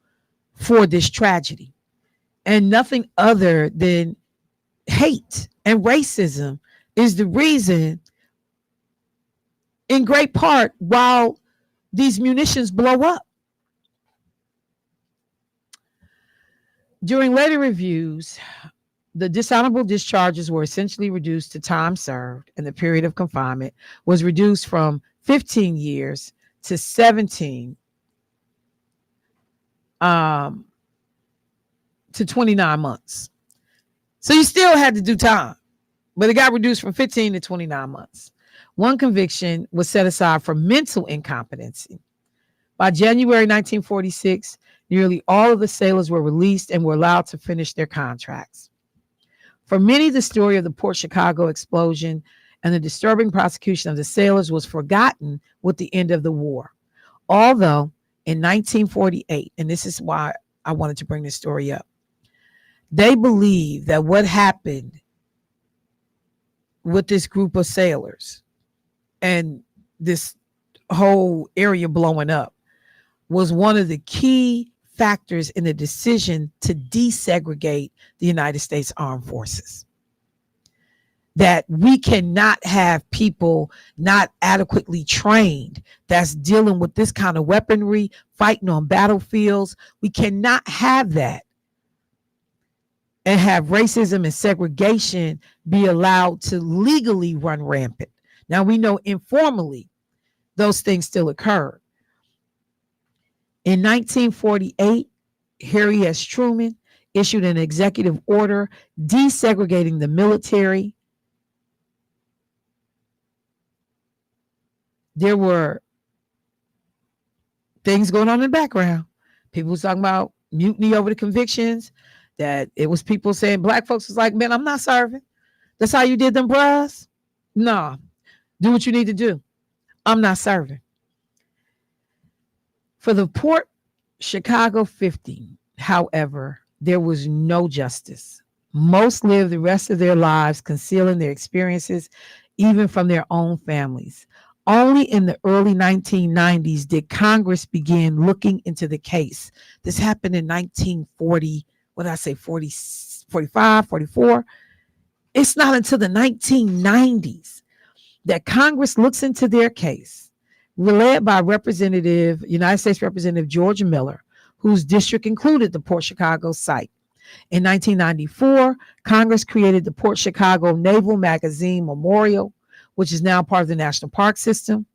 for this tragedy, and nothing other than hate and racism is the reason, in great part, while these munitions blow up. During later reviews, the dishonorable discharges were essentially reduced to time served, and the period of confinement was reduced from 15 years to 17 to 29 months. So you still had to do time, but it got reduced from 15 to 29 months. One conviction was set aside for mental incompetency. By January 1946, nearly all of the sailors were released and were allowed to finish their contracts. For many, the story of the Port Chicago explosion and the disturbing prosecution of the sailors was forgotten with the end of the war. Although in 1948, and this is why I wanted to bring this story up, they believe that what happened with this group of sailors and this whole area blowing up was one of the key factors in the decision to desegregate the United States Armed Forces. That we cannot have people not adequately trained that's dealing with this kind of weaponry, fighting on battlefields. We cannot have that and have racism and segregation be allowed to legally run rampant. Now, we know informally those things still occurred. In 1948, Harry S. Truman issued an executive order desegregating the military. There were things going on in the background. People was talking about mutiny over the convictions, that it was people saying black folks was like, man, I'm not serving. That's how you did them, bruhs? No, do what you need to do. I'm not serving. For the Port Chicago 50, however, there was no justice. Most lived the rest of their lives concealing their experiences, even from their own families. Only in the early 1990s did Congress begin looking into the case. This happened in 1940, what did I say, 40, 45, 44? It's not until the 1990s that Congress looks into their case, led by United States Representative George Miller, whose district included the Port Chicago site. In 1994, Congress created the Port Chicago Naval Magazine Memorial, which is now part of the National Park System.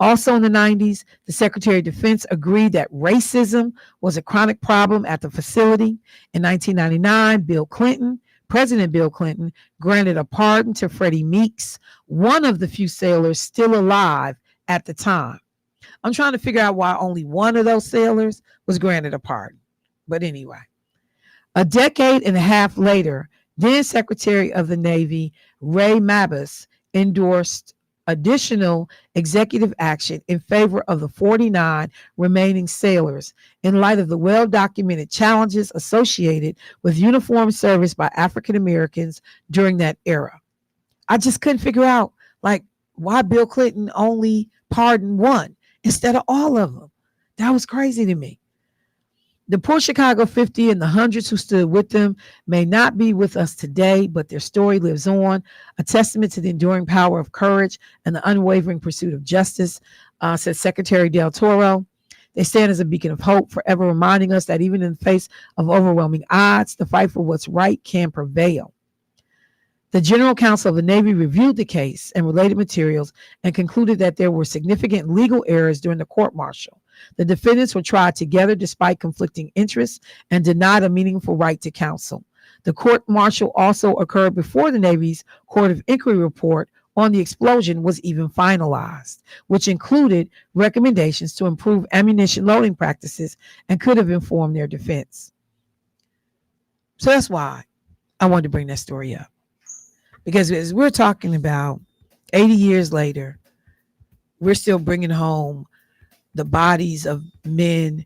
Also in the 90s, the Secretary of Defense agreed that racism was a chronic problem at the facility. In 1999, President Bill Clinton granted a pardon to Freddie Meeks, one of the few sailors still alive at the time. I'm trying to figure out why only one of those sailors was granted a pardon. But anyway, a decade and a half later, then Secretary of the Navy Ray Mabus endorsed additional executive action in favor of the 49 remaining sailors in light of the well-documented challenges associated with uniformed service by African Americans during that era. I just couldn't figure out, like, why Bill Clinton only pardoned one instead of all of them. That was crazy to me. The Port Chicago 50 and the hundreds who stood with them may not be with us today, but their story lives on, a testament to the enduring power of courage and the unwavering pursuit of justice, said Secretary Del Toro. They stand as a beacon of hope, forever reminding us that even in the face of overwhelming odds, the fight for what's right can prevail. The General Counsel of the Navy reviewed the case and related materials and concluded that there were significant legal errors during the court-martial. The defendants were tried together despite conflicting interests and denied a meaningful right to counsel. The court-martial also occurred before the Navy's Court of Inquiry report on the explosion was even finalized, which included recommendations to improve ammunition loading practices and could have informed their defense. So that's why I wanted to bring that story up. Because as we're talking about 80 years later, we're still bringing home the bodies of men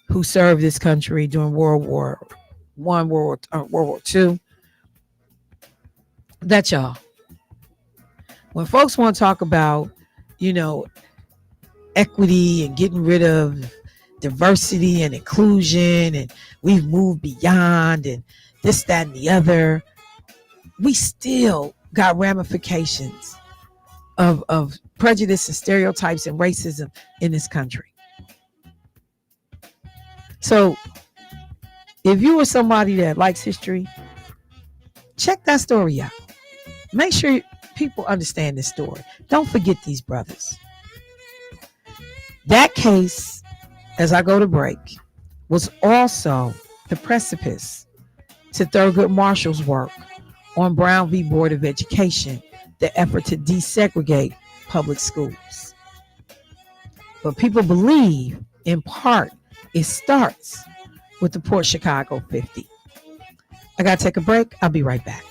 who served this country during World War I, World War II. That's y'all. When folks want to talk about, equity and getting rid of diversity and inclusion, and we've moved beyond and this, that, and the other, we still got ramifications of prejudice and stereotypes and racism in this country. So if you are somebody that likes history, check that story out. Make sure people understand this story. Don't forget these brothers. That case, as I go to break, was also the precipice to Thurgood Marshall's work on Brown v. Board of Education, the effort to desegregate public schools. But people believe, in part, it starts with the Port Chicago 50. I got to take a break. I'll be right back.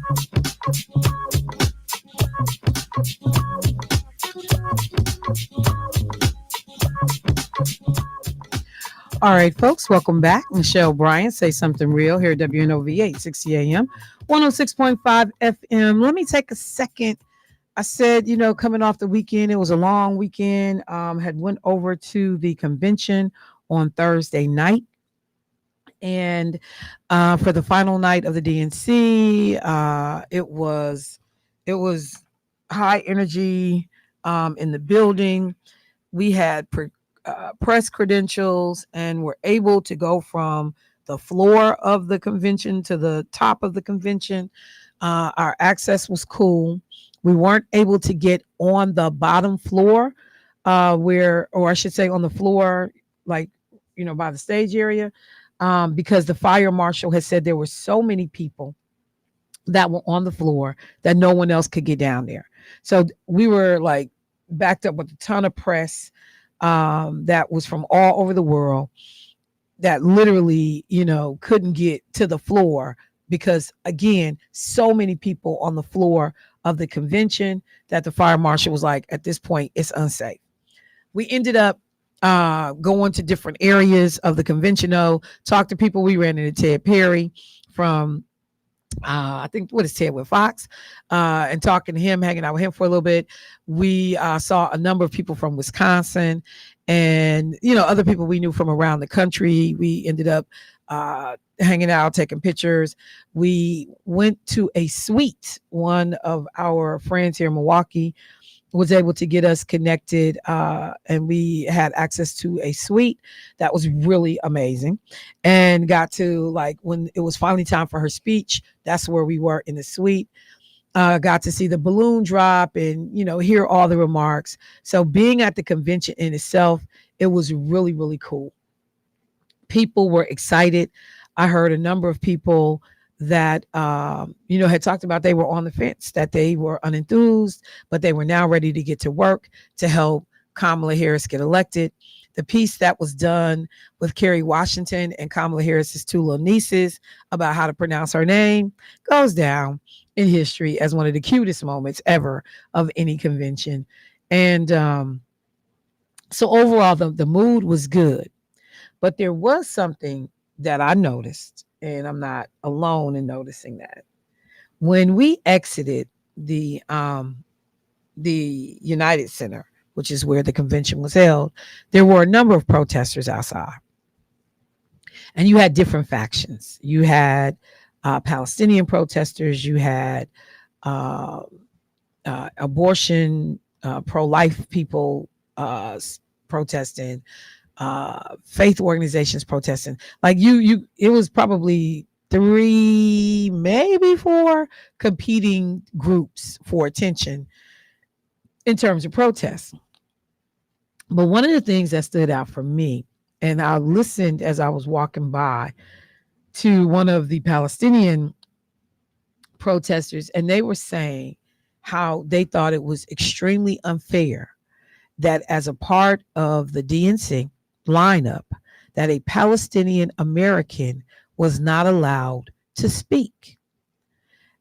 All right, folks, welcome back. Michelle Bryant, Say Something Real here at WNOV 860 AM, 106.5 FM. Let me take a second. I said, coming off the weekend, it was a long weekend. Had went over to the convention on Thursday night. And for the final night of the DNC, it was high energy in the building. We had press credentials and were able to go from the floor of the convention to the top of the convention. Our access was cool. We weren't able to get on the bottom floor or I should say on the floor, like, by the stage area, because the fire marshal had said there were so many people that were on the floor that no one else could get down there. So we were like backed up with a ton of press that was from all over the world that literally, couldn't get to the floor because, again, so many people on the floor of the convention that the fire marshal was like, at this point, it's unsafe. We ended up going to different areas of the convention, talk to people. We ran into Ted Perry from I think what is Ted with Fox, and talking to him, hanging out with him for a little bit. We saw a number of people from Wisconsin and, other people we knew from around the country. We ended up hanging out, taking pictures. We went to a suite. One of our friends here in Milwaukee was able to get us connected, and we had access to a suite that was really amazing, and got to, like, when it was finally time for her speech, that's where we were, in the suite. Got to see the balloon drop and, hear all the remarks. So being at the convention in itself, it was really, really cool. People were excited. I heard a number of people that, had talked about they were on the fence, that they were unenthused, but they were now ready to get to work to help Kamala Harris get elected. The piece that was done with Kerry Washington and Kamala Harris's two little nieces about how to pronounce her name goes down in history as one of the cutest moments ever of any convention. And so overall, the mood was good. But there was something that I noticed, and I'm not alone in noticing that. When we exited the United Center, which is where the convention was held, there were a number of protesters outside. And you had different factions. You had Palestinian protesters, you had abortion, pro-life people protesting, faith organizations protesting. Like it was probably 3, maybe 4 competing groups for attention in terms of protests. But one of the things that stood out for me, and I listened as I was walking by to one of the Palestinian protesters, and they were saying how they thought it was extremely unfair that as a part of the DNC lineup, that a Palestinian American was not allowed to speak.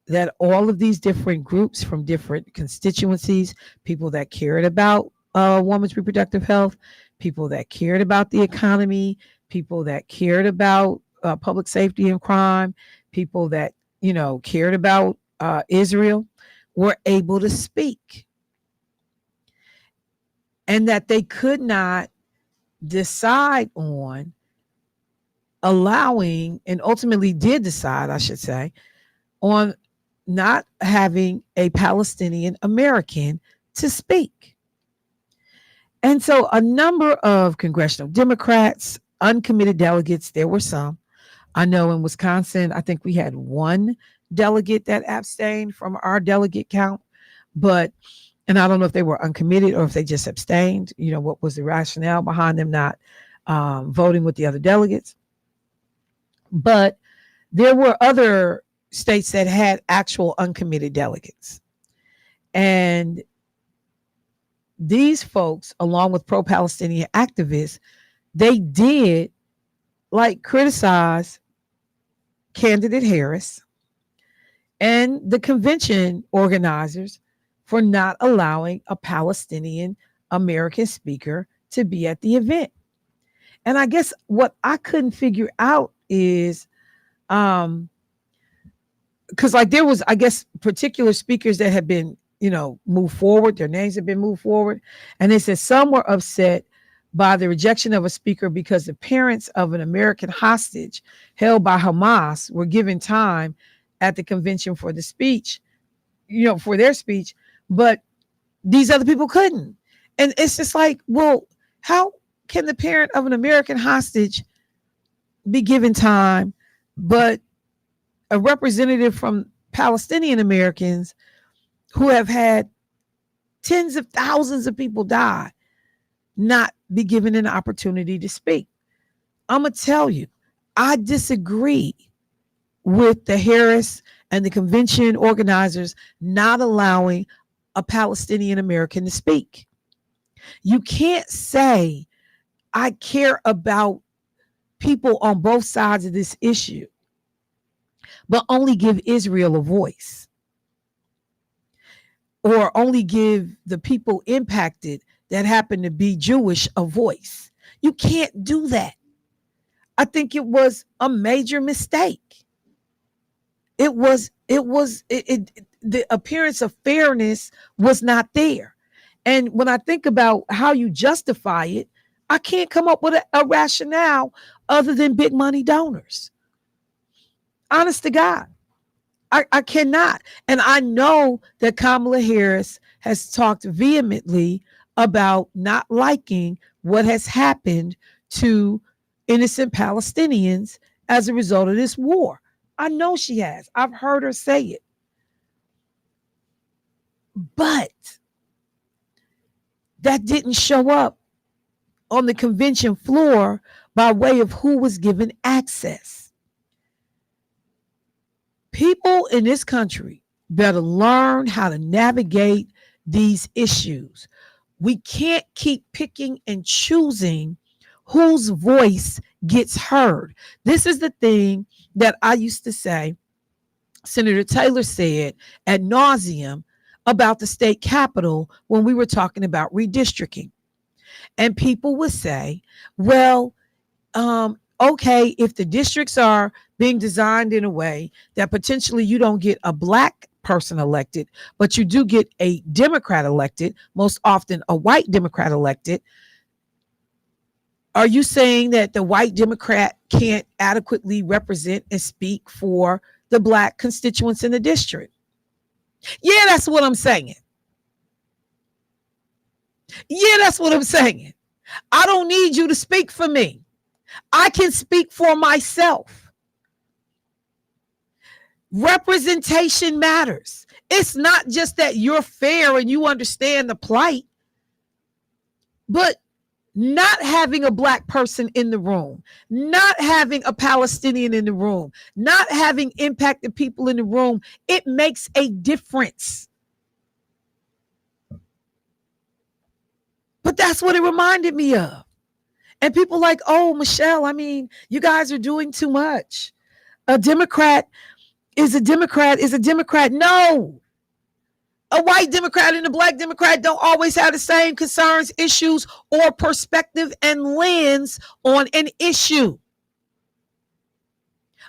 That all of these different groups from different constituencies, people that cared about women's reproductive health, people that cared about the economy, people that cared about public safety and crime, people that, cared about Israel, were able to speak. And that they could not decide on allowing, and ultimately did decide, I should say, on not having a Palestinian American to speak. And so a number of congressional Democrats, uncommitted delegates, there were some. I know in Wisconsin, I think we had 1 delegate that abstained from our delegate count, and I don't know if they were uncommitted or if they just abstained, what was the rationale behind them not voting with the other delegates. But there were other states that had actual uncommitted delegates. And these folks, along with pro-Palestinian activists, they did criticize candidate Harris and the convention organizers for not allowing a Palestinian American speaker to be at the event. And I guess what I couldn't figure out is, because like there was, I guess, particular speakers that had been, moved forward. Their names have been moved forward. And they said some were upset by the rejection of a speaker because the parents of an American hostage held by Hamas were given time at the convention for the speech, for their speech, but these other people couldn't. And it's just like, well, how can the parent of an American hostage be given time, but a representative from Palestinian Americans who have had tens of thousands of people die not be given an opportunity to speak? I'm going to tell you, I disagree with the Harris and the convention organizers not allowing a Palestinian American to speak. You can't say, I care about people on both sides of this issue, but only give Israel a voice, or only give the people impacted that happen to be Jewish a voice. You can't do that. I think it was a major mistake. The appearance of fairness was not there. And when I think about how you justify it, I can't come up with a rationale other than big money donors. Honest to God, I cannot. And I know that Kamala Harris has talked vehemently about not liking what has happened to innocent Palestinians as a result of this war. I know she has. I've heard her say it. But that didn't show up on the convention floor by way of who was given access. People in this country better learn how to navigate these issues. We can't keep picking and choosing whose voice gets heard. This is the thing that I used to say, Senator Taylor said ad nauseum about the state capitol when we were talking about redistricting. And people would say, well, okay, if the districts are being designed in a way that potentially you don't get a black person elected, but you do get a Democrat elected, most often a white Democrat elected, are you saying that the white Democrat can't adequately represent and speak for the black constituents in the district? Yeah, that's what I'm saying. Yeah, that's what I'm saying. I don't need you to speak for me. I can speak for myself. Representation matters. It's not just that you're fair and you understand the plight, but not having a black person in the room, not having a Palestinian in the room, not having impacted people in the room, it makes a difference. But that's what it reminded me of. And people like, oh, Michelle, I mean, you guys are doing too much. A Democrat is a Democrat is a Democrat. No. A white Democrat and a black Democrat don't always have the same concerns, issues, or perspective and lens on an issue.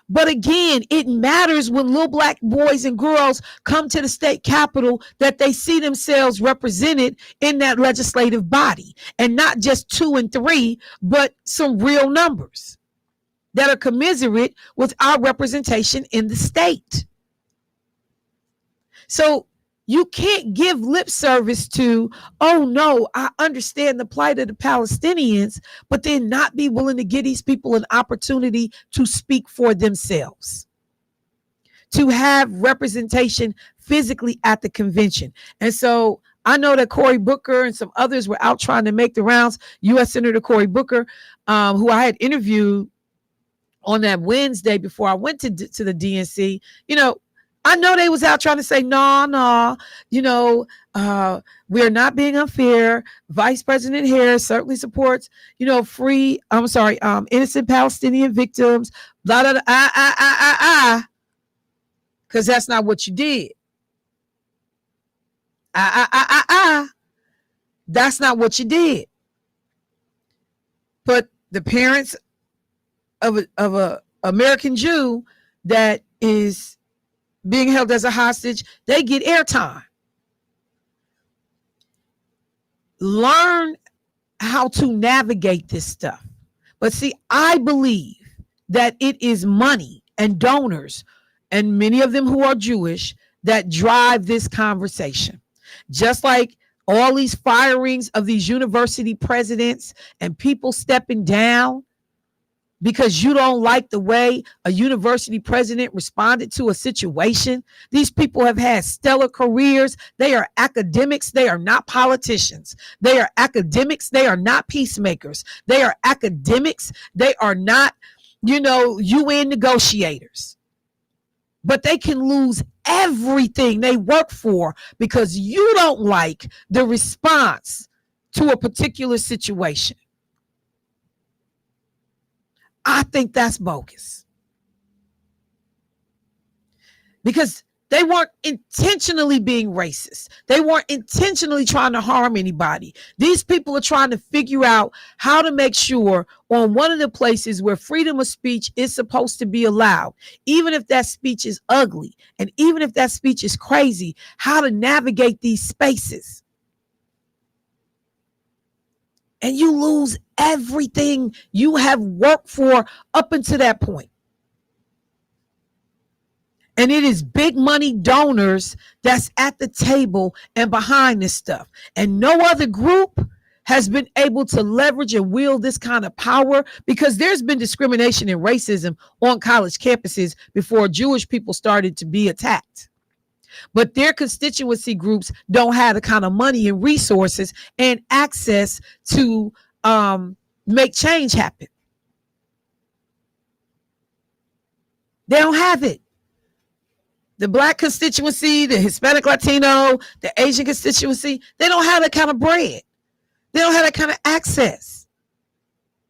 But again, it matters when little black boys and girls come to the state capitol that they see themselves represented in that legislative body, and not just 2 and 3, but some real numbers that are commensurate with our representation in the state. So you can't give lip service to, oh no, I understand the plight of the Palestinians, but then not be willing to give these people an opportunity to speak for themselves, to have representation physically at the convention. And so I know that Cory Booker and some others were out trying to make the rounds. U.S. Senator Cory Booker, who I had interviewed on that Wednesday before I went to the DNC, I know they was out trying to say, no, we're not being unfair. Vice President Harris certainly supports, innocent Palestinian victims, blah, blah, blah, because because that's not what you did. That's not what you did. But the parents of a American Jew that is being held as a hostage, they get airtime. Learn how to navigate this stuff. But see, I believe that it is money and donors, and many of them who are Jewish, that drive this conversation. Just like all these firings of these university presidents and people stepping down because you don't like the way a university president responded to a situation. These people have had stellar careers. They are academics. They are not politicians. They are academics. They are not peacemakers. They are academics. They are not, UN negotiators. But they can lose everything they work for because you don't like the response to a particular situation. I think that's bogus. Because they weren't intentionally being racist. They weren't intentionally trying to harm anybody. These people are trying to figure out how to make sure on one of the places where freedom of speech is supposed to be allowed, even if that speech is ugly and even if that speech is crazy, how to navigate these spaces. And you lose everything you have worked for up until that point. And it is big money donors that's at the table and behind this stuff. And no other group has been able to leverage and wield this kind of power, because there's been discrimination and racism on college campuses before Jewish people started to be attacked. But their constituency groups don't have the kind of money and resources and access to make change happen. They don't have it. The Black constituency, the Hispanic Latino, the Asian constituency, they don't have that kind of bread. They don't have that kind of access.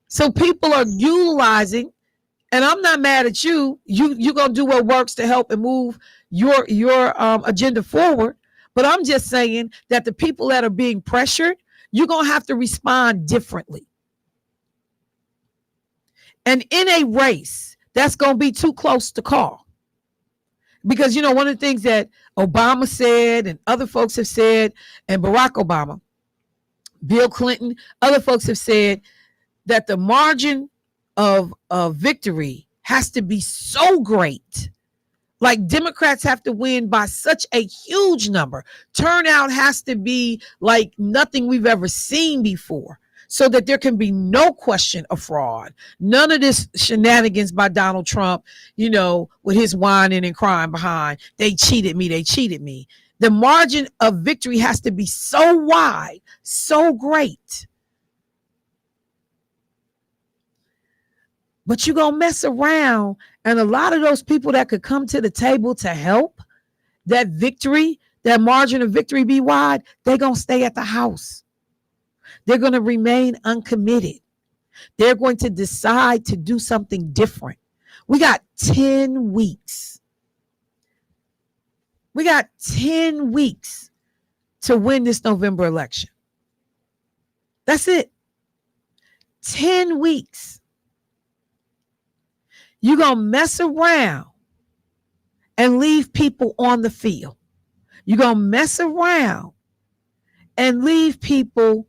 So people are utilizing, and I'm not mad at you. You're going to do what works to help and move your agenda forward. But I'm just saying that the people that are being pressured, you're going to have to respond differently. And in a race, that's going to be too close to call. Because, one of the things that Obama said and other folks have said, and Barack Obama, Bill Clinton, other folks have said that the margin of victory has to be so great. Like Democrats have to win by such a huge number. Turnout has to be like nothing we've ever seen before, so that there can be no question of fraud. None of this shenanigans by Donald Trump, with his whining and crying behind, they cheated me. The margin of victory has to be so wide, so great. But you're going to mess around, and a lot of those people that could come to the table to help that victory, that margin of victory be wide, they're going to stay at the house. They're going to remain uncommitted. They're going to decide to do something different. We got 10 weeks. We got 10 weeks to win this November election. That's it. 10 weeks. You're going to mess around and leave people on the field. You're going to mess around and leave people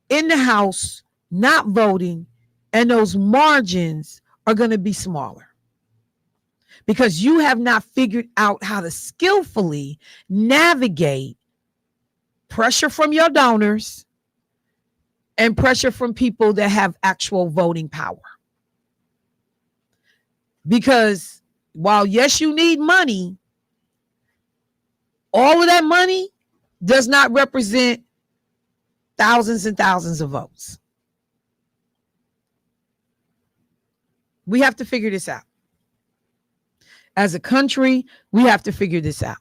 in the house not voting, and those margins are going to be smaller because you have not figured out how to skillfully navigate pressure from your donors and pressure from people that have actual voting power. Because while, yes, you need money, all of that money does not represent thousands and thousands of votes. We have to figure this out. As a country, we have to figure this out.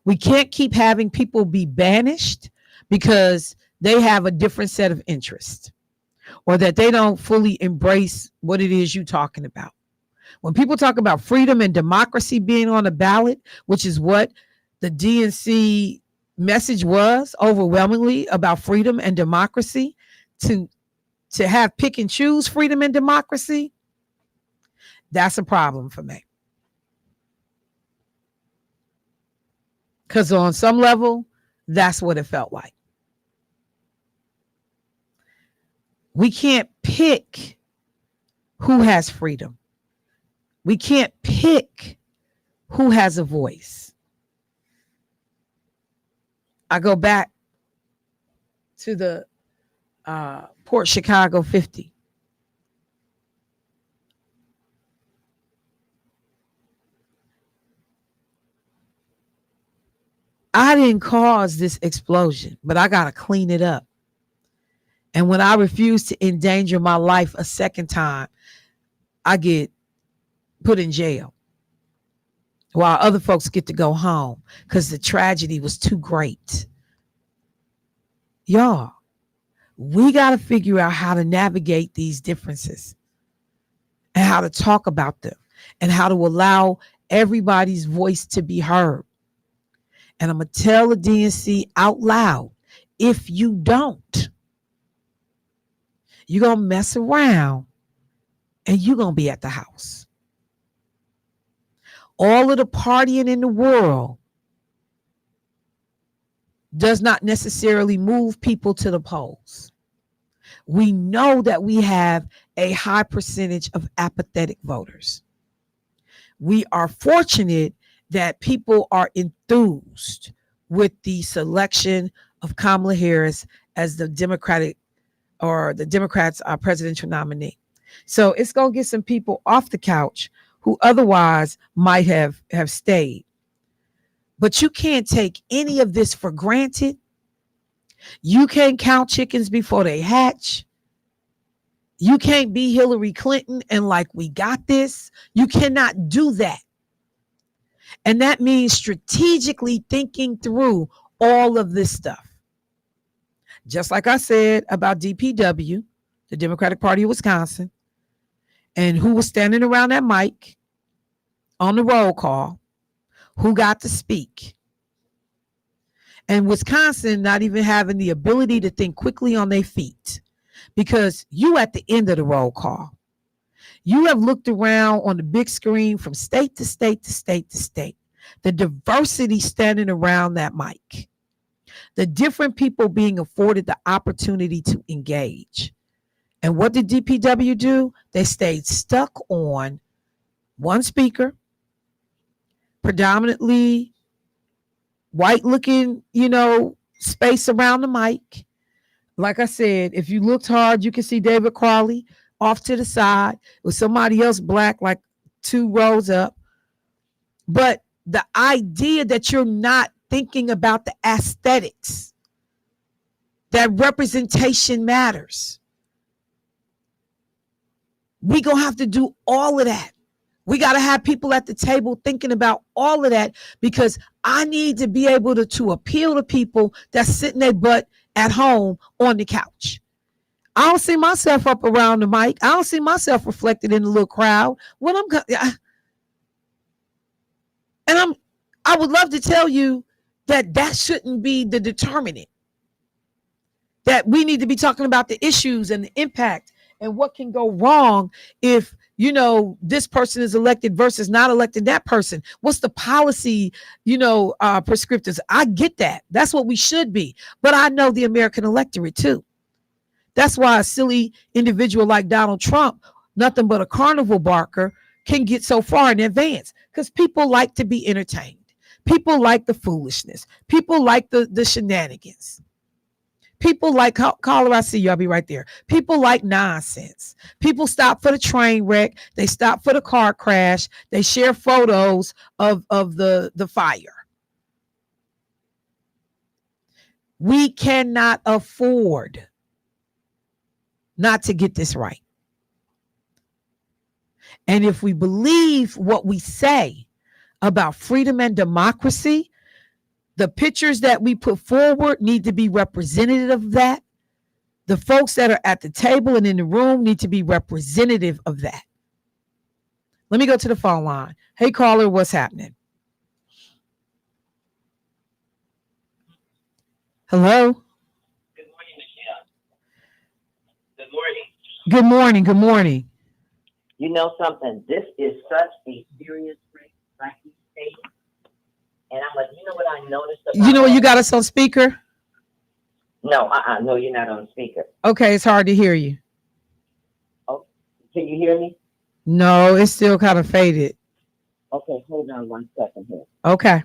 We can't keep having people be banished because they have a different set of interests or that they don't fully embrace what it is you're talking about. When people talk about freedom and democracy being on the ballot, which is what the DNC message was overwhelmingly about freedom and democracy, to have pick and choose freedom and democracy, that's a problem for me. Because on some level, that's what it felt like. We can't pick who has freedom. We can't pick who has a voice. I go back to the Port Chicago 50. I didn't cause this explosion, but I got to clean it up. And when I refuse to endanger my life a second time, I get put in jail while other folks get to go home because the tragedy was too great. Y'all, we got to figure out how to navigate these differences and how to talk about them and how to allow everybody's voice to be heard. And I'm going to tell the DNC out loud, if you don't, you're going to mess around and you're going to be at the house. All of the partying in the world does not necessarily move people to the polls. We know that we have a high percentage of apathetic voters. We are fortunate that people are enthused with the selection of Kamala Harris as the Democrats' presidential nominee. So it's going to get some people off the couch who otherwise might have stayed. But you can't take any of this for granted. You can't count chickens before they hatch. You can't be Hillary Clinton and like, we got this. You cannot do that. And that means strategically thinking through all of this stuff. Just like I said about DPW, the Democratic Party of Wisconsin, and who was standing around that mic on the roll call, who got to speak. And Wisconsin not even having the ability to think quickly on their feet, because you at the end of the roll call. You have looked around on the big screen from state to state to state to state. The diversity standing around that mic. The different people being afforded the opportunity to engage. And what did DPW do? They stayed stuck on one speaker, predominantly white looking, space around the mic. Like I said, if you looked hard, you can see David Crowley off to the side with somebody else black, like 2 rows up. But the idea that you're not thinking about the aesthetics, that representation matters. We're going to have to do all of that. We got to have people at the table thinking about all of that, because I need to be able to appeal to people that's sitting their butt at home on the couch. I don't see myself up around the mic. I don't see myself reflected in the little crowd. I would love to tell you that shouldn't be the determinant. That we need to be talking about the issues and the impact and what can go wrong if, this person is elected versus not elected that person. What's the policy, prescriptives? I get that. That's what we should be. But I know the American electorate too. That's why a silly individual like Donald Trump, nothing but a carnival barker, can get so far in advance, because people like to be entertained. People like the foolishness. People like the shenanigans. People like, caller, I see you, I'll be right there. People like nonsense. People stop for the train wreck. They stop for the car crash. They share photos of the fire. We cannot afford not to get this right. And if we believe what we say about freedom and democracy, the pictures that we put forward need to be representative of that. The folks that are at the table and in the room need to be representative of that. Let me go to the phone line. Hey, caller, what's happening? Hello? Good morning, Michelle. Good morning. Good morning. Good morning. You know something? This is such a serious race, like you say. And I'm like, you know what I noticed about You know what? You got us on speaker? No, no, you're not on speaker. Okay, it's hard to hear you. Oh, can you hear me? No, it's still kind of faded. Okay, hold on 1 second here. Okay.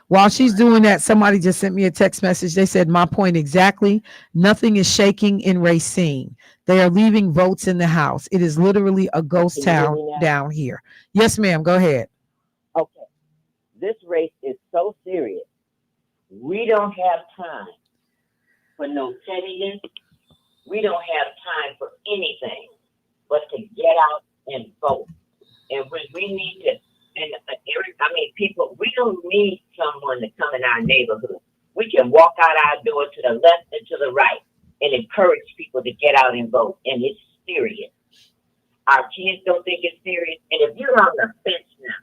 While she's doing that, somebody just sent me a text message. They said, my point exactly. Nothing is shaking in Racine. They are leaving votes in the House. It is literally a ghost town down here. Yes, ma'am. Go ahead. Okay. This race is so serious. We don't have time for no pettiness. We don't have time for anything but to get out and vote. And when we need to, and Eric, I mean, people, we don't need someone to come in our neighborhood. We can walk out our door to the left and to the right and encourage people to get out and vote. And it's serious. Our kids don't think it's serious. And if you're on the fence now,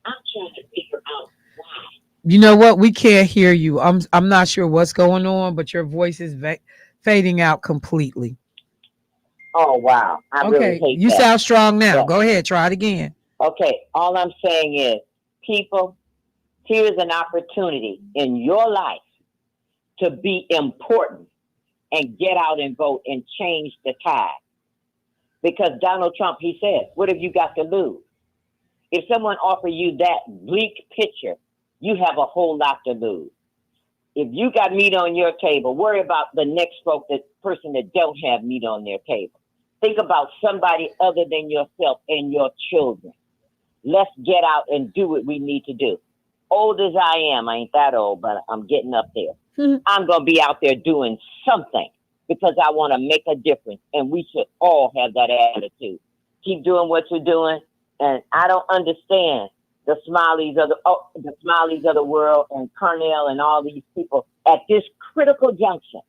I'm trying to figure out why. You know what? We can't hear you. I'm not sure what's going on, but your voice is fading out completely. Oh, wow. I really hate you that. Sound strong now. Go ahead. Try it again. Okay. All I'm saying is, people, here's an opportunity in your life to be important and get out and vote and change the tide. Because Donald Trump, he said, what have you got to lose? If someone offers you that bleak picture, you have a whole lot to lose. If you got meat on your table, worry about the next person that don't have meat on their table. Think about somebody other than yourself and your children. Let's get out and do what we need to do. Old as I am, I ain't that old, but I'm getting up there. Mm-hmm. I'm going to be out there doing something because I want to make a difference. And we should all have that attitude. Keep doing what you're doing. And I don't understand the Smileys of the world and Cornell and all these people at this critical junction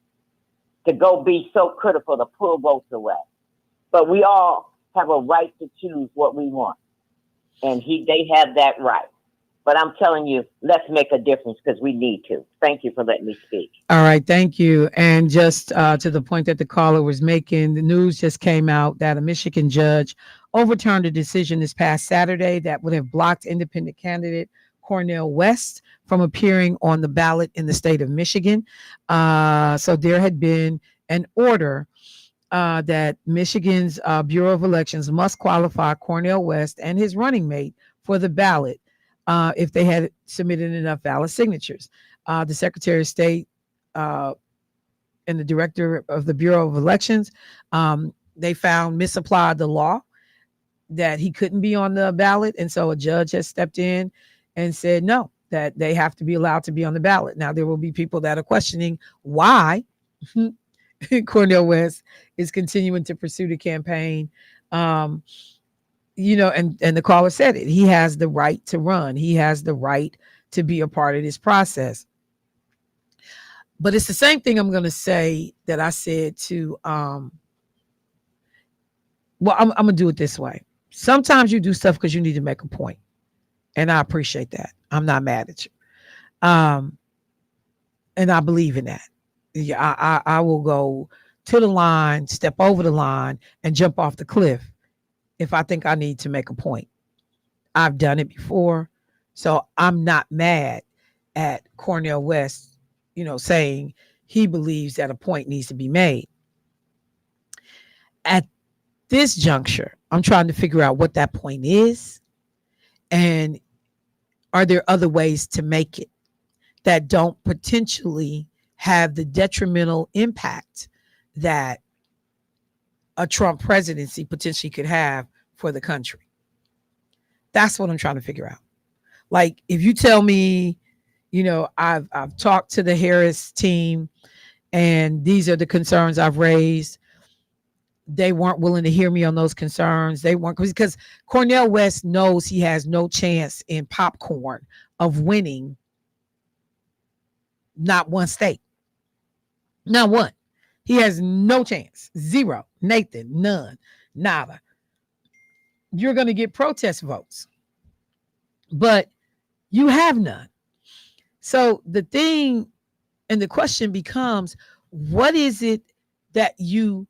to go be so critical to pull votes away. But we all have a right to choose what we want. And they have that right. But I'm telling you, let's make a difference because we need to. Thank you for letting me speak. All right. Thank you. And just to the point that the caller was making, the news just came out that a Michigan judge overturned a decision this past Saturday that would have blocked independent candidate Cornel West from appearing on the ballot in the state of Michigan. So there had been an order that Michigan's Bureau of Elections must qualify Cornel West and his running mate for the ballot if they had submitted enough valid signatures. The Secretary of State and the Director of the Bureau of Elections, they found misapplied the law that he couldn't be on the ballot. And so a judge has stepped in and said, no, that they have to be allowed to be on the ballot. Now, there will be people that are questioning why Cornel West is continuing to pursue the campaign. And the caller said it. He has the right to run. He has the right to be a part of this process. But it's the same thing I'm going to say that I said to, I'm going to do it this way. Sometimes you do stuff because you need to make a point. And I appreciate that. I'm not mad at you. And I believe in that. Yeah, I will go to the line, step over the line, and jump off the cliff if I think I need to make a point. I've done it before. So I'm not mad at Cornel West, saying he believes that a point needs to be made. At this juncture, I'm trying to figure out what that point is. And are there other ways to make it that don't potentially have the detrimental impact that a Trump presidency potentially could have for the country? That's what I'm trying to figure out. Like, if you tell me, I've talked to the Harris team and these are the concerns I've raised, they weren't willing to hear me on those concerns. They weren't, because Cornel West knows he has no chance in popcorn of winning not one state. Not one. He has no chance. Zero. Nathan, none. Nada. you're going to get protest votes, but you have none. So the thing and the question becomes, what is it that you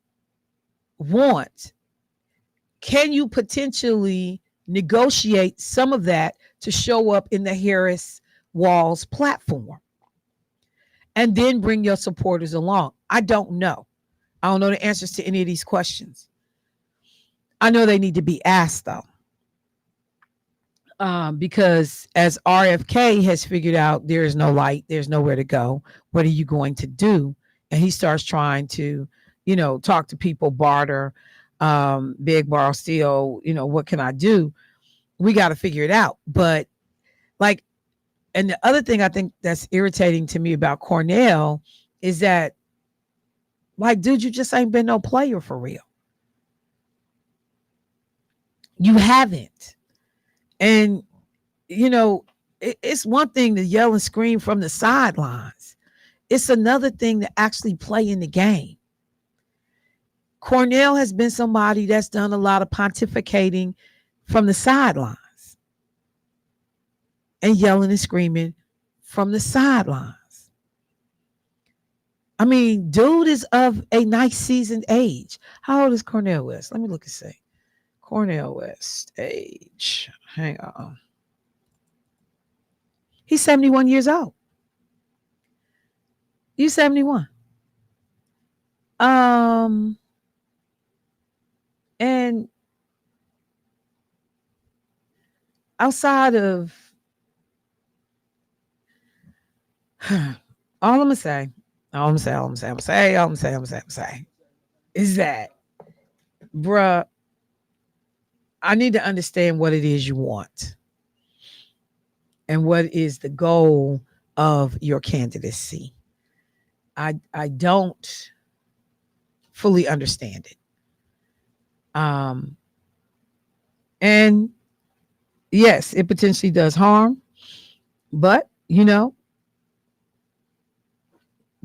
want? Can you potentially negotiate some of that to show up in the Harris Walls platform and then bring your supporters along? I don't know. I don't know the answers to any of these questions. I know they need to be asked, though. Because as RFK has figured out, there is no light, there's nowhere to go. What are you going to do? And he starts trying to, talk to people, barter, beg, borrow, steal. What can I do? We got to figure it out. But and the other thing I think that's irritating to me about Cornel is that, dude, you just ain't been no player for real. You haven't. And, it's one thing to yell and scream from the sidelines. It's another thing to actually play in the game. Cornel has been somebody that's done a lot of pontificating from the sidelines and yelling and screaming from the sidelines. I mean, dude is of a nice seasoned age. How old is Cornel West? Let me look and see. Cornel West age. Hang on. He's 71 years old. You 71. And outside of all I'm gonna say is that, bruh, I need to understand what it is you want and what is the goal of your candidacy. I don't fully understand it. And yes, it potentially does harm, but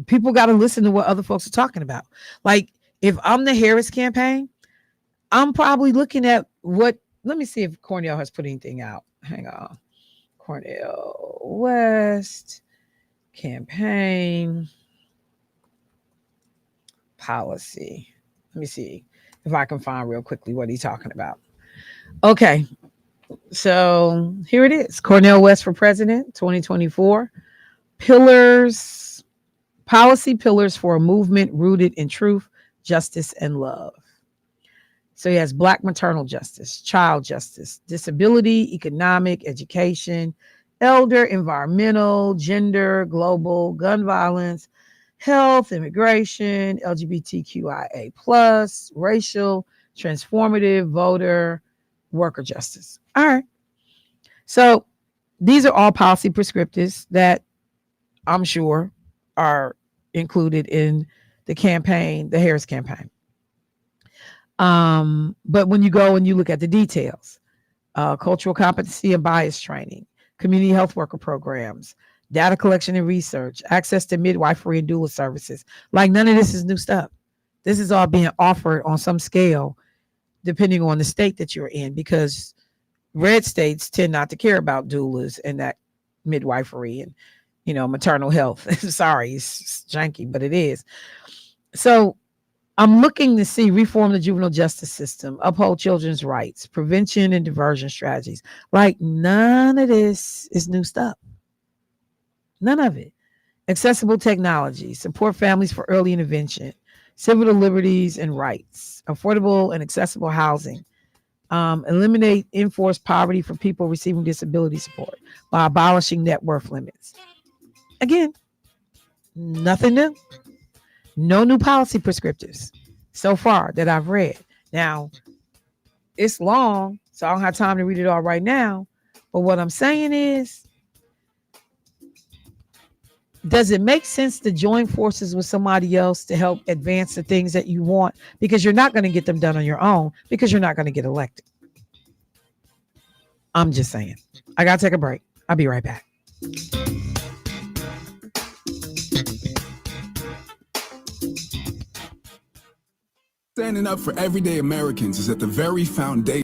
people got to listen to what other folks are talking about. If I'm the Harris campaign, I'm probably looking at let me see if Cornel has put anything out. Hang on. Cornel West campaign policy. Let me see if I can find real quickly what he's talking about. Okay. So here it is. Cornel West for president, 2024. Policy pillars for a movement rooted in truth, justice, and love. So he has Black maternal justice, child justice, disability, economic, education, elder, environmental, gender, global, gun violence, health, immigration, LGBTQIA+, racial, transformative, voter, worker justice. All right. So these are all policy prescriptives that I'm sure are included in the campaign, the Harris campaign. But when you go and you look at the details, cultural competency and bias training, community health worker programs, data collection and research, access to midwifery and doula services, none of this is new stuff. This is all being offered on some scale, depending on the state that you're in, because red states tend not to care about doulas and that midwifery and, maternal health. Sorry, it's janky, but it is. So I'm looking to see reform the juvenile justice system, uphold children's rights, prevention and diversion strategies. None of this is new stuff. None of it. Accessible technology, support families for early intervention, civil liberties and rights, affordable and accessible housing, eliminate enforced poverty for people receiving disability support by abolishing net worth limits. Again, nothing new. No new policy prescriptives so far that I've read. Now, it's long, so I don't have time to read it all right now. But what I'm saying is, does it make sense to join forces with somebody else to help advance the things that you want? Because you're not going to get them done on your own, because you're not going to get elected. I'm just saying. I got to take a break. I'll be right back. Standing up for everyday Americans is at the very foundation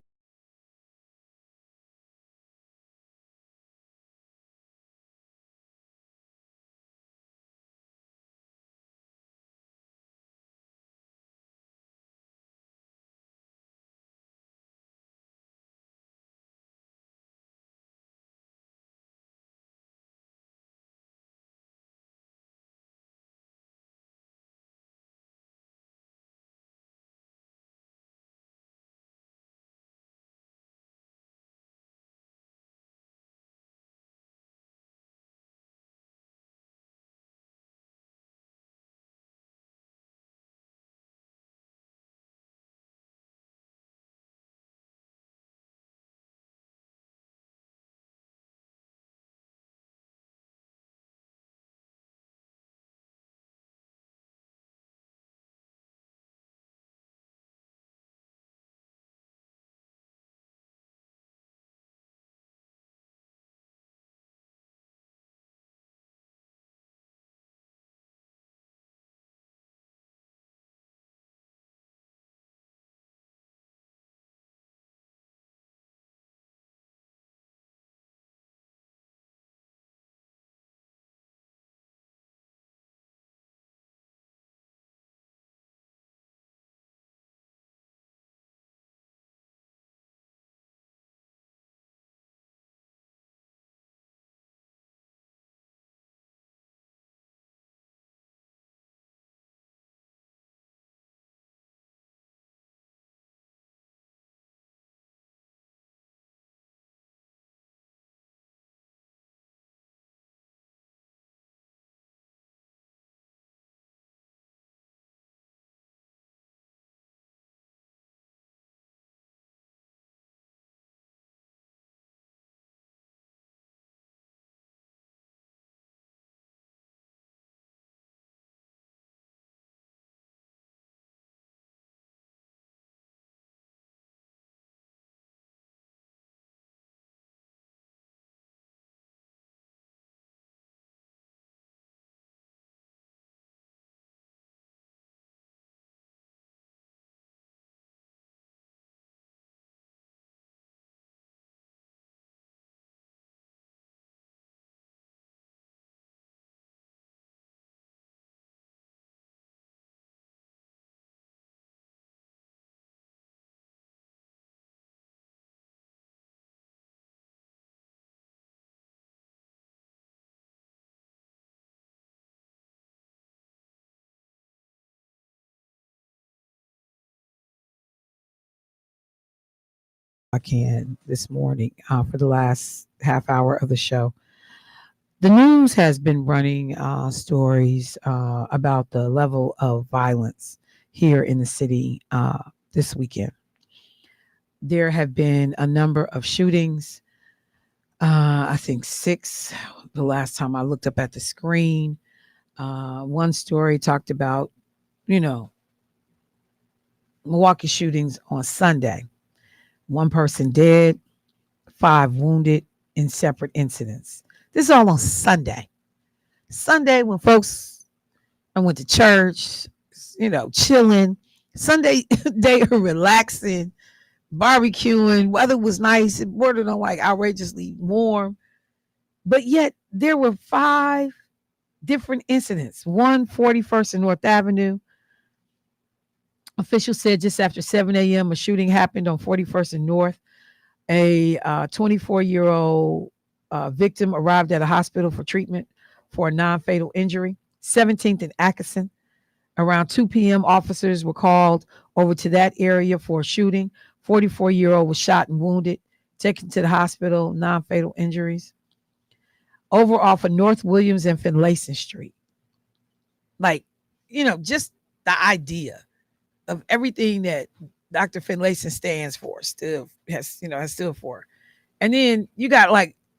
I can this morning for the last half hour of the show. The news has been running stories about the level of violence here in the city this weekend. There have been a number of shootings. I think 6 the last time I looked up at the screen. One story talked about, Milwaukee shootings on Sunday. 1 person dead, 5 wounded in separate incidents. This is all on Sunday. Sunday when folks I went to church, chilling. Sunday they are relaxing, barbecuing. Weather was nice. It bordered on like outrageously warm. But yet there were 5 different incidents. 1, 41st and North Avenue. Officials said just after 7 a.m. a shooting happened on 41st and North. A 24-year-old victim arrived at a hospital for treatment for a non-fatal injury. 17th and Atkinson. Around 2 p.m., officers were called over to that area for a shooting. 44-year-old was shot and wounded, taken to the hospital, non-fatal injuries. Over off of North Williams and Finlayson Street. Just the idea of everything that Dr. Finlayson stands for, has stood for. And then you got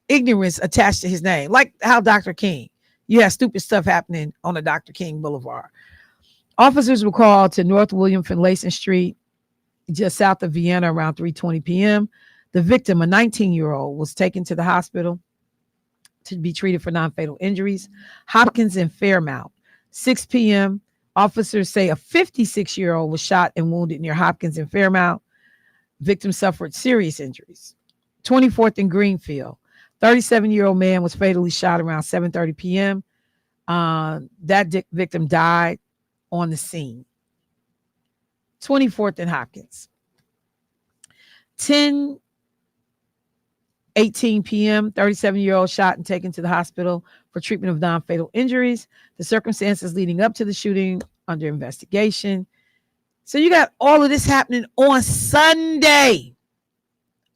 ignorance attached to his name, like how Dr. King. You have stupid stuff happening on the Dr. King Boulevard. Officers were called to North William Finlayson Street, just south of Vienna, around 3:20 p.m. The victim, a 19-year-old, was taken to the hospital to be treated for non-fatal injuries. Hopkins and Fairmount, 6 p.m. Officers say a 56-year-old was shot and wounded near Hopkins and Fairmount. Victim suffered serious injuries. 24th and Greenfield, 37-year-old man was fatally shot around 7:30 p.m. That victim died on the scene. 24th and Hopkins. 10:18 p.m., 37-year-old shot and taken to the hospital for treatment of non-fatal injuries. The circumstances leading up to the shooting under investigation. So you got all of this happening on Sunday.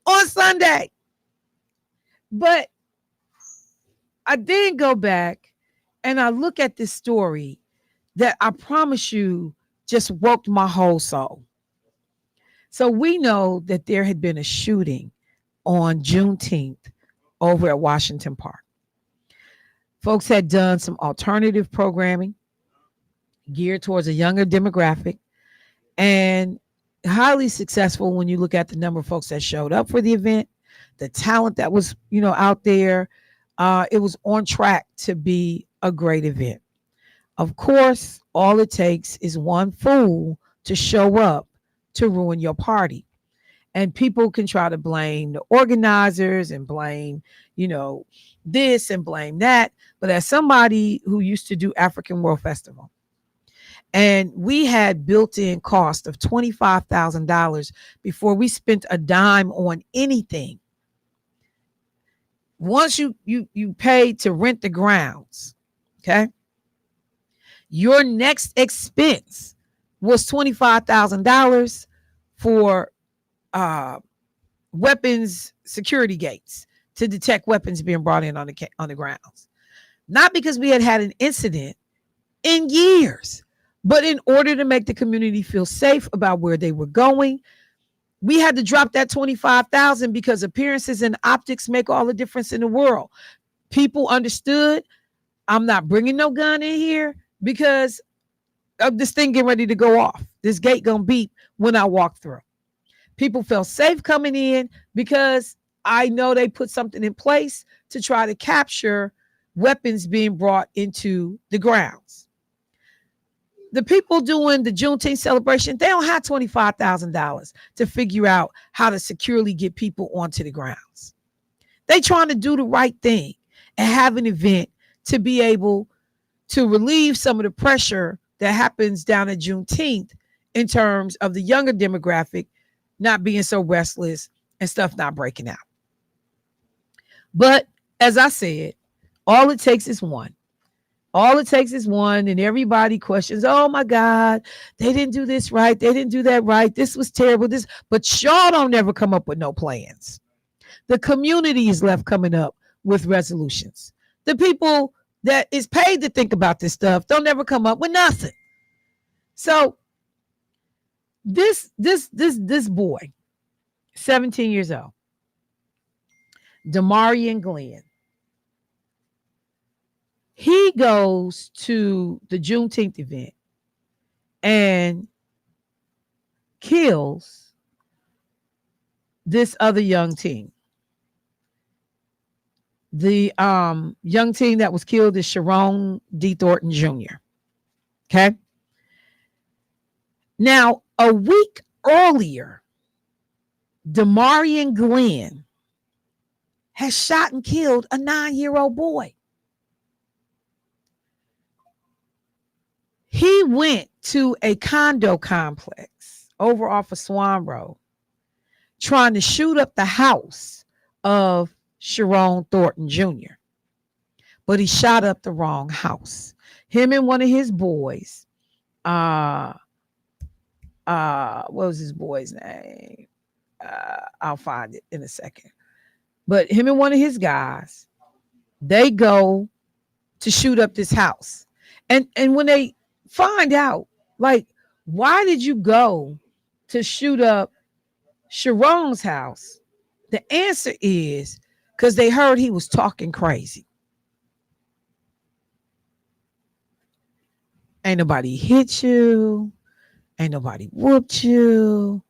On Sunday. But I then go back and I look at this story that I promise you just woke my whole soul. So we know that there had been a shooting on Juneteenth over at Washington Park. Folks had done some alternative programming geared towards a younger demographic and highly successful when you look at the number of folks that showed up for the event, the talent that was, out there. It was on track to be a great event. Of course, all it takes is one fool to show up to ruin your party. And people can try to blame the organizers and blame, this and blame that. But as somebody who used to do African World Festival, and we had built-in cost of $25,000 before we spent a dime on anything. Once you paid to rent the grounds, okay? Your next expense was $25,000 for weapons security gates to detect weapons being brought in on the grounds. Not because we had an incident in years, but in order to make the community feel safe about where they were going, we had to drop that $25,000 because appearances and optics make all the difference in the world. People understood, I'm not bringing no gun in here because of this thing getting ready to go off. This gate gonna beep when I walk through. People felt safe coming in because I know they put something in place to try to capture weapons being brought into the grounds. The people doing the Juneteenth celebration, they don't have $25,000 to figure out how to securely get people onto the grounds. They trying to do the right thing and have an event to be able to relieve some of the pressure that happens down at Juneteenth in terms of the younger demographic not being so restless and stuff not breaking out. But as I said, all it takes is one. All it takes is one, and everybody questions, oh my God, they didn't do this right. They didn't do that right. This was terrible. But y'all don't never come up with no plans. The community is left coming up with resolutions. The people that is paid to think about this stuff don't ever come up with nothing. So this boy, 17 years old, Damarian Glenn, he goes to the Juneteenth event and kills this other young teen. The young teen that was killed is Sharon D. Thornton Jr. Okay. Now, a week earlier, Damarian Glenn has shot and killed a 9-year-old boy. He went to a condo complex over off of Swan Road trying to shoot up the house of Sharon Thornton Jr. But he shot up the wrong house. Him and one of his boys, what was his boy's name? I'll find it in a second. But him and one of his guys, they go to shoot up this house. And when they find out, like, why did you go to shoot up Sharon's house? The answer is because they heard he was talking crazy. Ain't nobody hit you. Ain't nobody whooped you.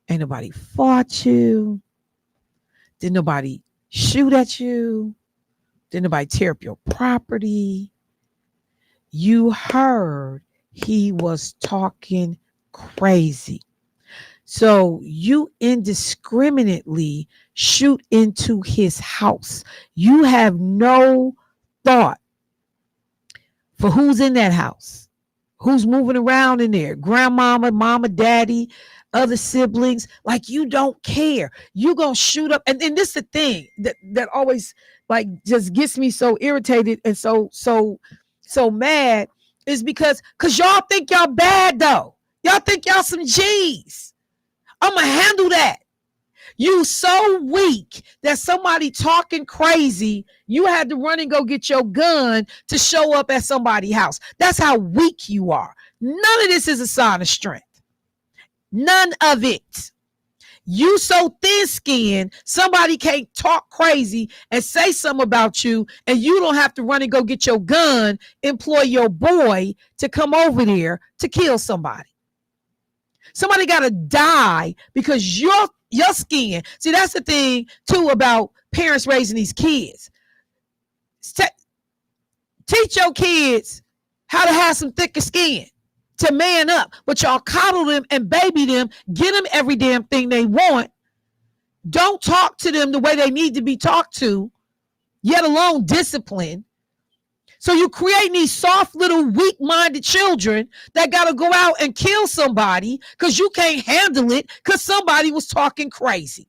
Ain't nobody fought you. Did nobody shoot at you? Did nobody tear up your property? You heard he was talking crazy. So you indiscriminately shoot into his house. You have no thought for who's in that house, who's moving around in there, grandmama, mama, daddy, other siblings. Like, you don't care. You gonna shoot up. And this is the thing that always, like, just gets me so irritated and so mad, is because y'all think y'all bad though. Y'all think y'all some G's. I'm gonna handle that. You so weak that somebody talking crazy, you had to run and go get your gun to show up at somebody's house. That's how weak you are. None of this is a sign of strength. None of it. You so thin-skinned, somebody can't talk crazy and say something about you, and you don't have to run and go get your gun, employ your boy to come over there to kill somebody. Somebody got to die because your skin. See, that's the thing, too, about parents raising these kids. Teach your kids how to have some thicker skin, to man up. But y'all coddle them and baby them, get them every damn thing they want. Don't talk to them the way they need to be talked to, yet alone discipline. So you create these soft little weak-minded children that got to go out and kill somebody because you can't handle it because somebody was talking crazy.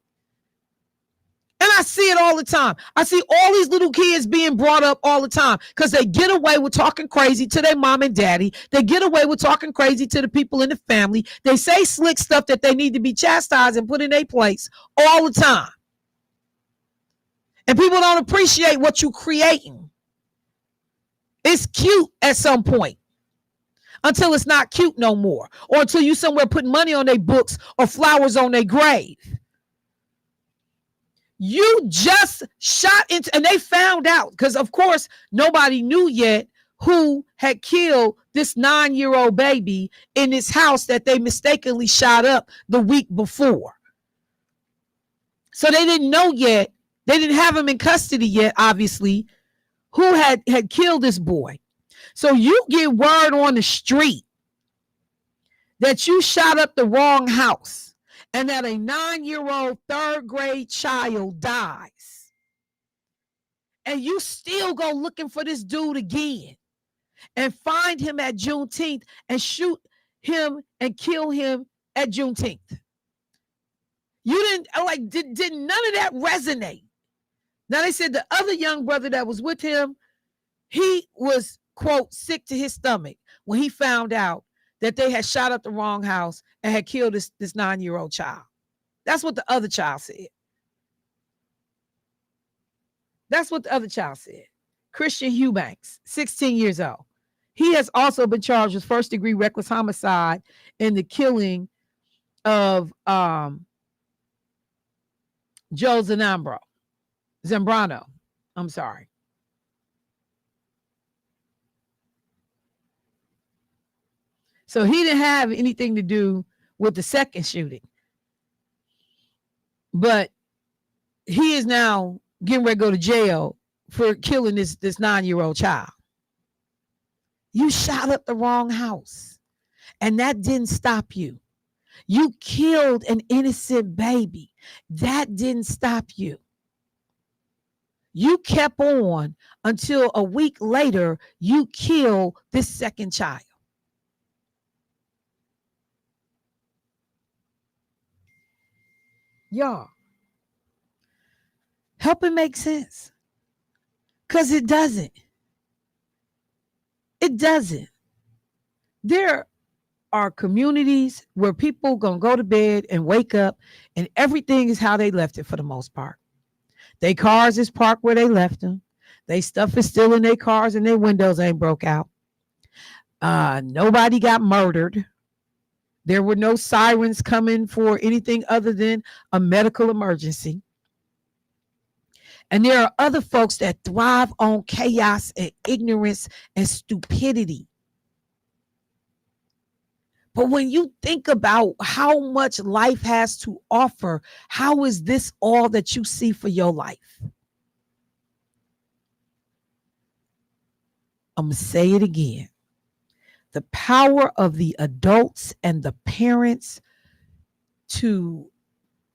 And I see it all the time. I see all these little kids being brought up all the time because they get away with talking crazy to their mom and daddy. They get away with talking crazy to the people in the family. They say slick stuff that they need to be chastised and put in their place all the time. And people don't appreciate what you're creating. It's cute at some point until it's not cute no more, or until you somewhere putting money on their books or flowers on their grave. You just shot into, and they found out because, of course, nobody knew yet who had killed this 9-year-old baby in this house that they mistakenly shot up the week before. So they didn't know yet. They didn't have him in custody yet, obviously, who had killed this boy. So you get word on the street that you shot up the wrong house and that a 9-year-old third grade child dies. And you still go looking for this dude again and find him at Juneteenth and shoot him and kill him at Juneteenth. You didn't, like, did none of that resonate? Now, they said the other young brother that was with him, he was quote, sick to his stomach when he found out that they had shot up the wrong house and had killed this 9-year-old child. That's what the other child said. That's what the other child said. Christian Eubanks, 16 years old. He has also been charged with first-degree reckless homicide in the killing of Joe Zambrano. I'm sorry. So he didn't have anything to do with the second shooting. But he is now getting ready to go to jail for killing this 9-year-old child. You shot up the wrong house, and that didn't stop you. You killed an innocent baby. That didn't stop you. You kept on until a week later, you kill this second child. Y'all, help it make sense. Because it doesn't. It doesn't. There are communities where people gonna go to bed and wake up and everything is how they left it for the most part. Their cars is parked where they left them. They stuff is still in their cars and their windows ain't broke out. Nobody got murdered. There were no sirens coming for anything other than a medical emergency. And there are other folks that thrive on chaos and ignorance and stupidity. But when you think about how much life has to offer, how is this all that you see for your life? I'm going to say it again. The power of the adults and the parents to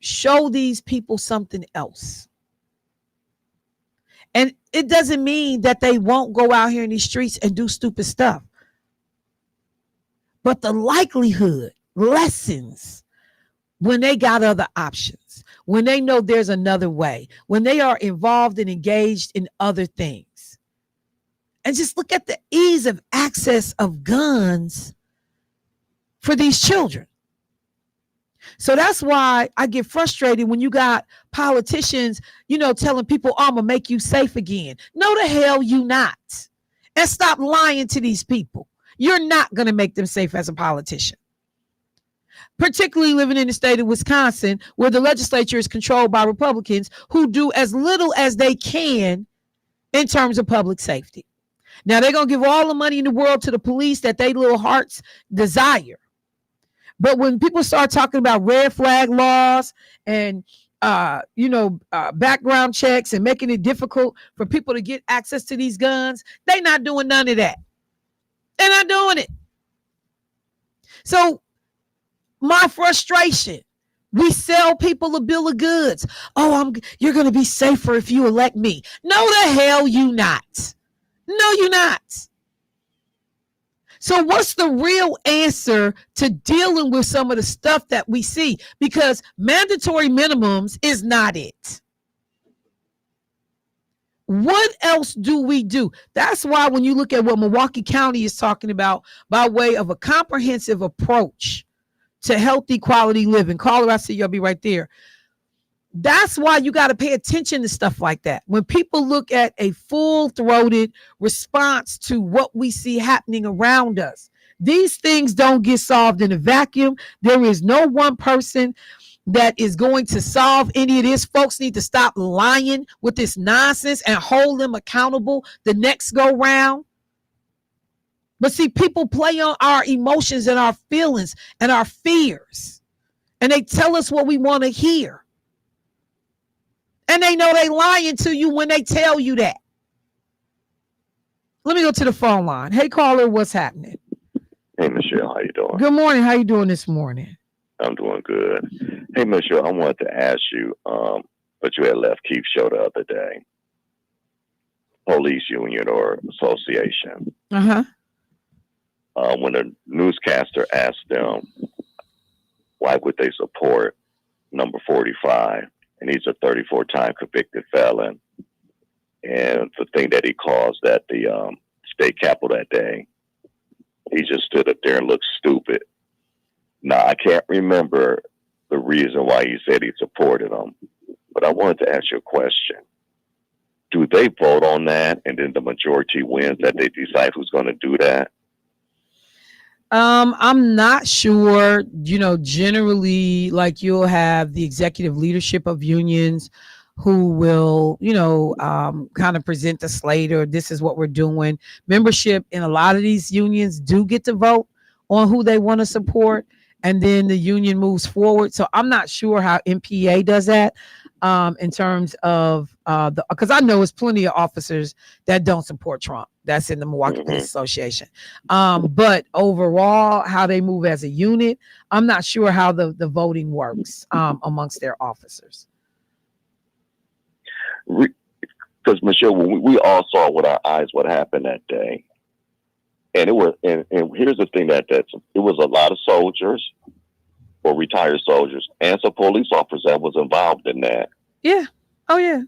show these people something else. And it doesn't mean that they won't go out here in these streets and do stupid stuff. But the likelihood lessens when they got other options, when they know there's another way, when they are involved and engaged in other things. And just look at the ease of access of guns for these children. So that's why I get frustrated when you got politicians, telling people, I'm going to make you safe again. No, the hell you not. And stop lying to these people. You're not going to make them safe as a politician. Particularly living in the state of Wisconsin, where the legislature is controlled by Republicans who do as little as they can in terms of public safety. Now, they're going to give all the money in the world to the police that they little hearts desire. But when people start talking about red flag laws and, background checks and making it difficult for people to get access to these guns, they're not doing none of that. They're not doing it. So my frustration, we sell people a bill of goods. Oh, you're going to be safer if you elect me. No, the hell you not. No, you're not. So what's the real answer to dealing with some of the stuff that we see? Because mandatory minimums is not it. What else do we do? That's why when you look at what Milwaukee County is talking about by way of a comprehensive approach to healthy quality living, caller, I see you'll be right there. That's why you got to pay attention to stuff like that. When people look at a full-throated response to what we see happening around us, these things don't get solved in a vacuum. There is no one person that is going to solve any of this. Folks need to stop lying with this nonsense and hold them accountable the next go round. But see, people play on our emotions and our feelings and our fears, and they tell us what we want to hear. And they know they lying to you when they tell you that. Let me go to the phone line. Hey, caller, what's happening? Hey, Michelle, how you doing? Good morning. How you doing this morning? I'm doing good. Hey, Michelle, I wanted to ask you, but you had left Keith's show the other day. Police union or association. Uh-huh. When a newscaster asked them, why would they support number 45? And he's a 34-time convicted felon. And the thing that he calls that the state capitol that day. He just stood up there and looked stupid. Now, I can't remember the reason why he said he supported him, but I wanted to ask you a question. Do they vote on that and then the majority wins, that they decide who's going to do that? I'm not sure. Generally, like, you'll have the executive leadership of unions who will, kind of present the slate, or this is what we're doing. Membership in a lot of these unions do get to vote on who they want to support, and then the union moves forward. So I'm not sure how MPA does that. In terms of because I know it's plenty of officers that don't support Trump. That's in the Milwaukee Police Association. But overall, how they move as a unit, I'm not sure how the voting works amongst their officers. Because Michelle, when we all saw with our eyes what happened that day, and it was, and here's the thing it was a lot of soldiers, or retired soldiers, and some police officers that was involved in that. Yeah. Oh yeah.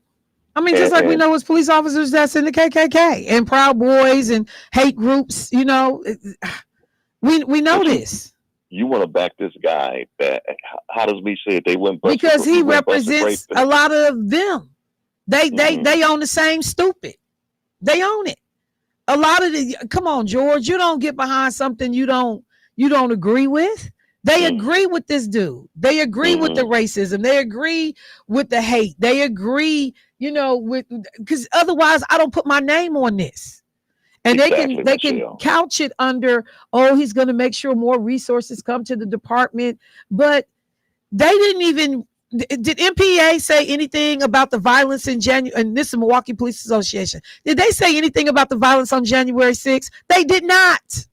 I mean, just like we know it's police officers that's in the KKK and Proud Boys and hate groups. We know this. You want to back this guy? How does me say it? They went because he represents a lot of them. They own the same stupid. They own it. A lot of come on, George. You don't get behind something you don't agree with. They agree with this dude. They agree with the racism. They agree with the hate. They agree, because otherwise I don't put my name on this. And they can couch it under, he's going to make sure more resources come to the department. But they didn't even, did MPA say anything about the violence in January? And this is Milwaukee Police Association. Did they say anything about the violence on January 6th? They did not.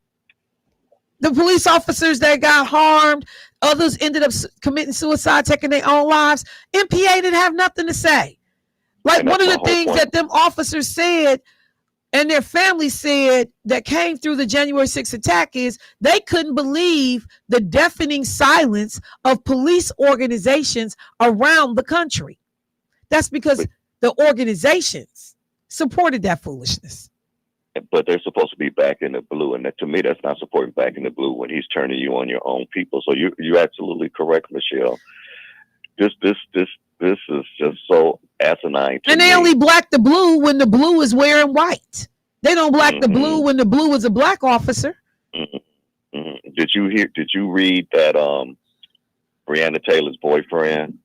The police officers that got harmed, others ended up committing suicide, taking their own lives. MPA didn't have nothing to say. Like, one of the things that them officers said and their families said that came through the January 6th attack is they couldn't believe the deafening silence of police organizations around the country. That's because the organizations supported that foolishness. But they're supposed to be back in the blue, and to me, that's not supporting back in the blue when he's turning you on your own people. So you're absolutely correct, Michelle. This is just so asinine. And they only black the blue when the blue is wearing white. They don't black the blue when the blue is a black officer. Did you read that Breonna Taylor's boyfriend,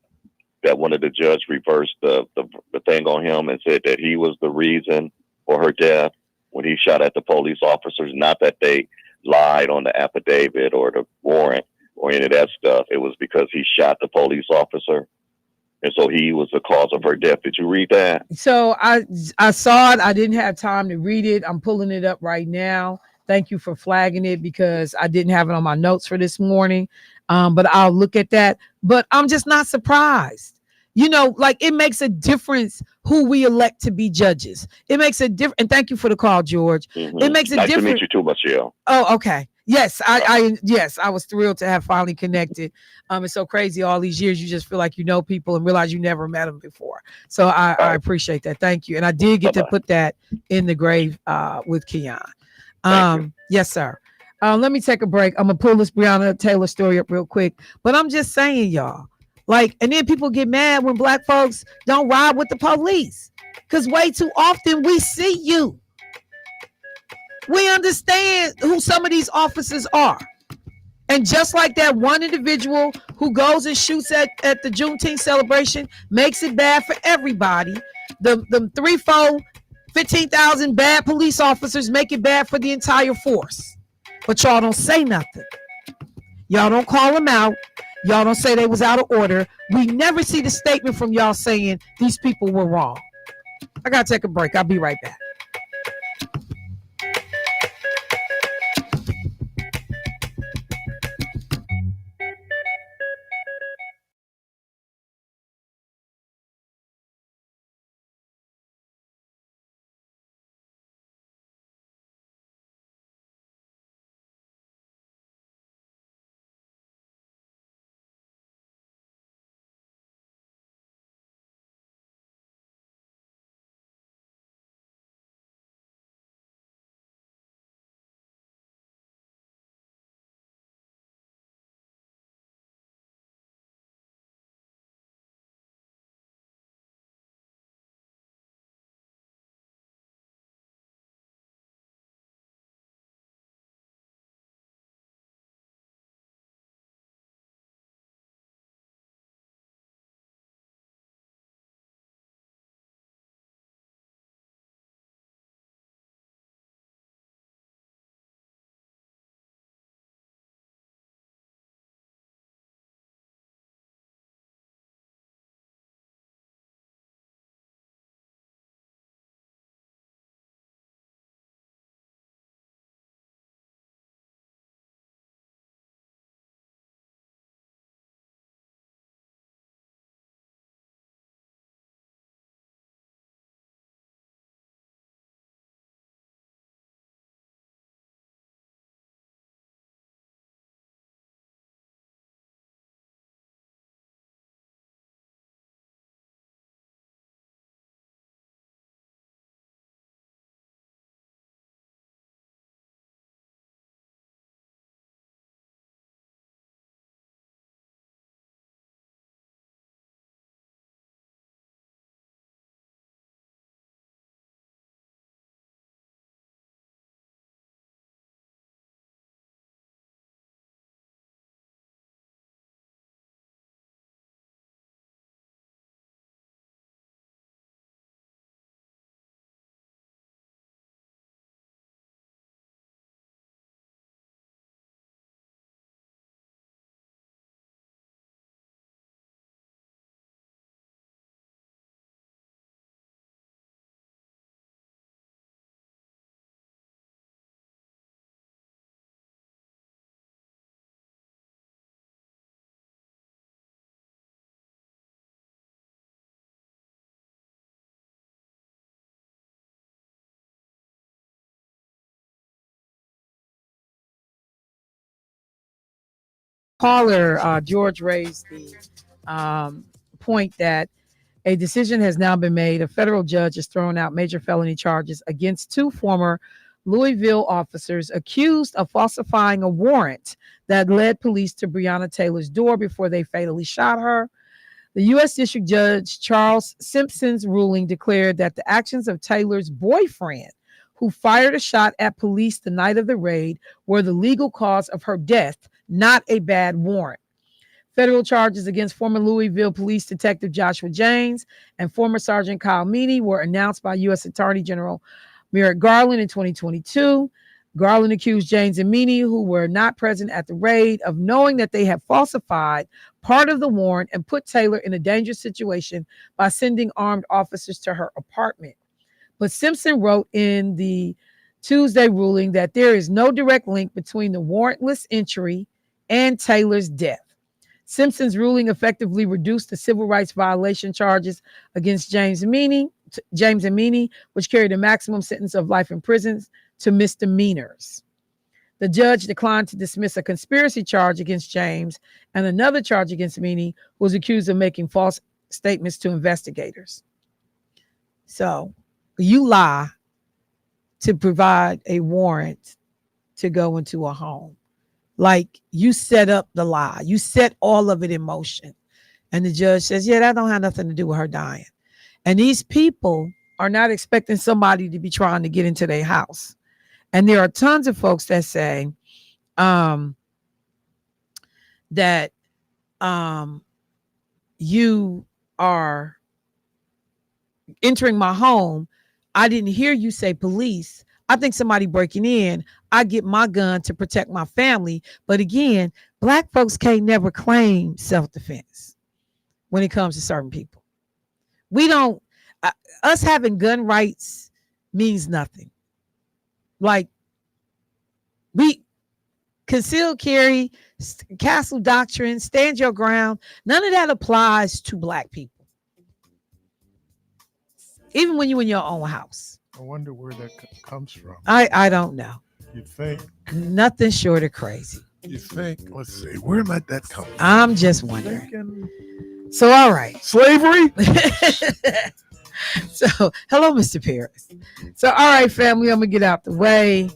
that one of the judge reversed the thing on him and said that he was the reason for her death when he shot at the police officers? Not that they lied on the affidavit or the warrant or any of that stuff. It was because he shot the police officer. And so he was the cause of her death. Did you read that? So I saw it. I didn't have time to read it. I'm pulling it up right now. Thank you for flagging it because I didn't have it on my notes for this morning. But I'll look at that. But I'm just not surprised. Like, it makes a difference who we elect to be judges. It makes a difference. And thank you for the call, George. It makes a difference. Nice to meet you too, Michelle. Oh, okay. Yes, I was thrilled to have finally connected. It's so crazy all these years. You just feel like you know people and realize you never met them before. So I appreciate that. Thank you. And I did get to put that in the grave with Keon. Yes, sir. Let me take a break. I'm gonna pull this Breonna Taylor story up real quick. But I'm just saying, y'all. Like, and then people get mad when black folks don't ride with the police, because way too often we see you. We understand who some of these officers are. And just like that one individual who goes and shoots at the Juneteenth celebration makes it bad for everybody, the 3, 4, 15,000 bad police officers make it bad for the entire force. But y'all don't say nothing. Y'all don't call them out. Y'all don't say they was out of order. We never see the statement from y'all saying these people were wrong. I gotta take a break. I'll be right back. caller, George, raised the point that a decision has now been made. A federal judge has thrown out major felony charges against 2 former Louisville officers accused of falsifying a warrant that led police to Breonna Taylor's door before they fatally shot her. The U.S. District Judge Charles Simpson's ruling declared that the actions of Taylor's boyfriend, who fired a shot at police the night of the raid, were the legal cause of her death, not a bad warrant. Federal charges against former Louisville Police Detective Joshua James and former Sergeant Kyle Meany were announced by U.S. Attorney General Merrick Garland in 2022. Garland accused James and Meany, who were not present at the raid, of knowing that they had falsified part of the warrant and put Taylor in a dangerous situation by sending armed officers to her apartment. But Simpson wrote in the Tuesday ruling that there is no direct link between the warrantless entry and Taylor's death. Simpson's ruling effectively reduced the civil rights violation charges against James and Meany, which carried a maximum sentence of life in prison, to misdemeanors. The judge declined to dismiss a conspiracy charge against James and another charge against Meany, who was accused of making false statements to investigators. So you lie to provide a warrant to go into a home. Like, you set up the lie. You set all of it in motion. And the judge says, yeah, that don't have nothing to do with her dying. And these people are not expecting somebody to be trying to get into their house. And there are tons of folks that say that you are entering my home. I didn't hear you say police. I think somebody breaking in. I get my gun to protect my family. But again, Black folks can't never claim self-defense when it comes to certain people. We don't, us having gun rights means nothing. Like, we conceal carry, castle doctrine, stand your ground. None of that applies to Black people. Even when you're in your own house. I wonder where that comes from. I don't know. You think? Nothing short of crazy. You think? Let's see. Where might that come from? I'm just wondering. So, all right. Slavery? So, hello, Mr. Paris. So, all right, family, I'm going to get out the way.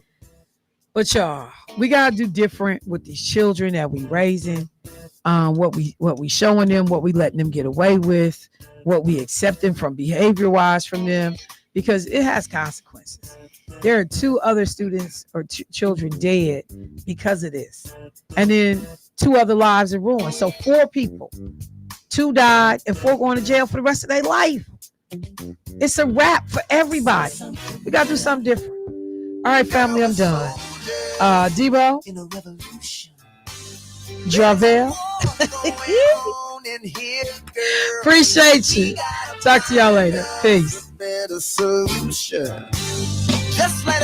But y'all, we got to do different with these children that we raising. What we showing them, what we letting them get away with, what we accepting from behavior-wise from them, because it has consequences. There are 2 other students or children dead because of this. And then 2 other lives are ruined. So 4 people, 2 died and 4 going to jail for the rest of their life. It's a wrap for everybody. We got to do something different. All right, family, I'm done. Debo, Javel, appreciate you. Talk to y'all later. Peace. Better solution. Just let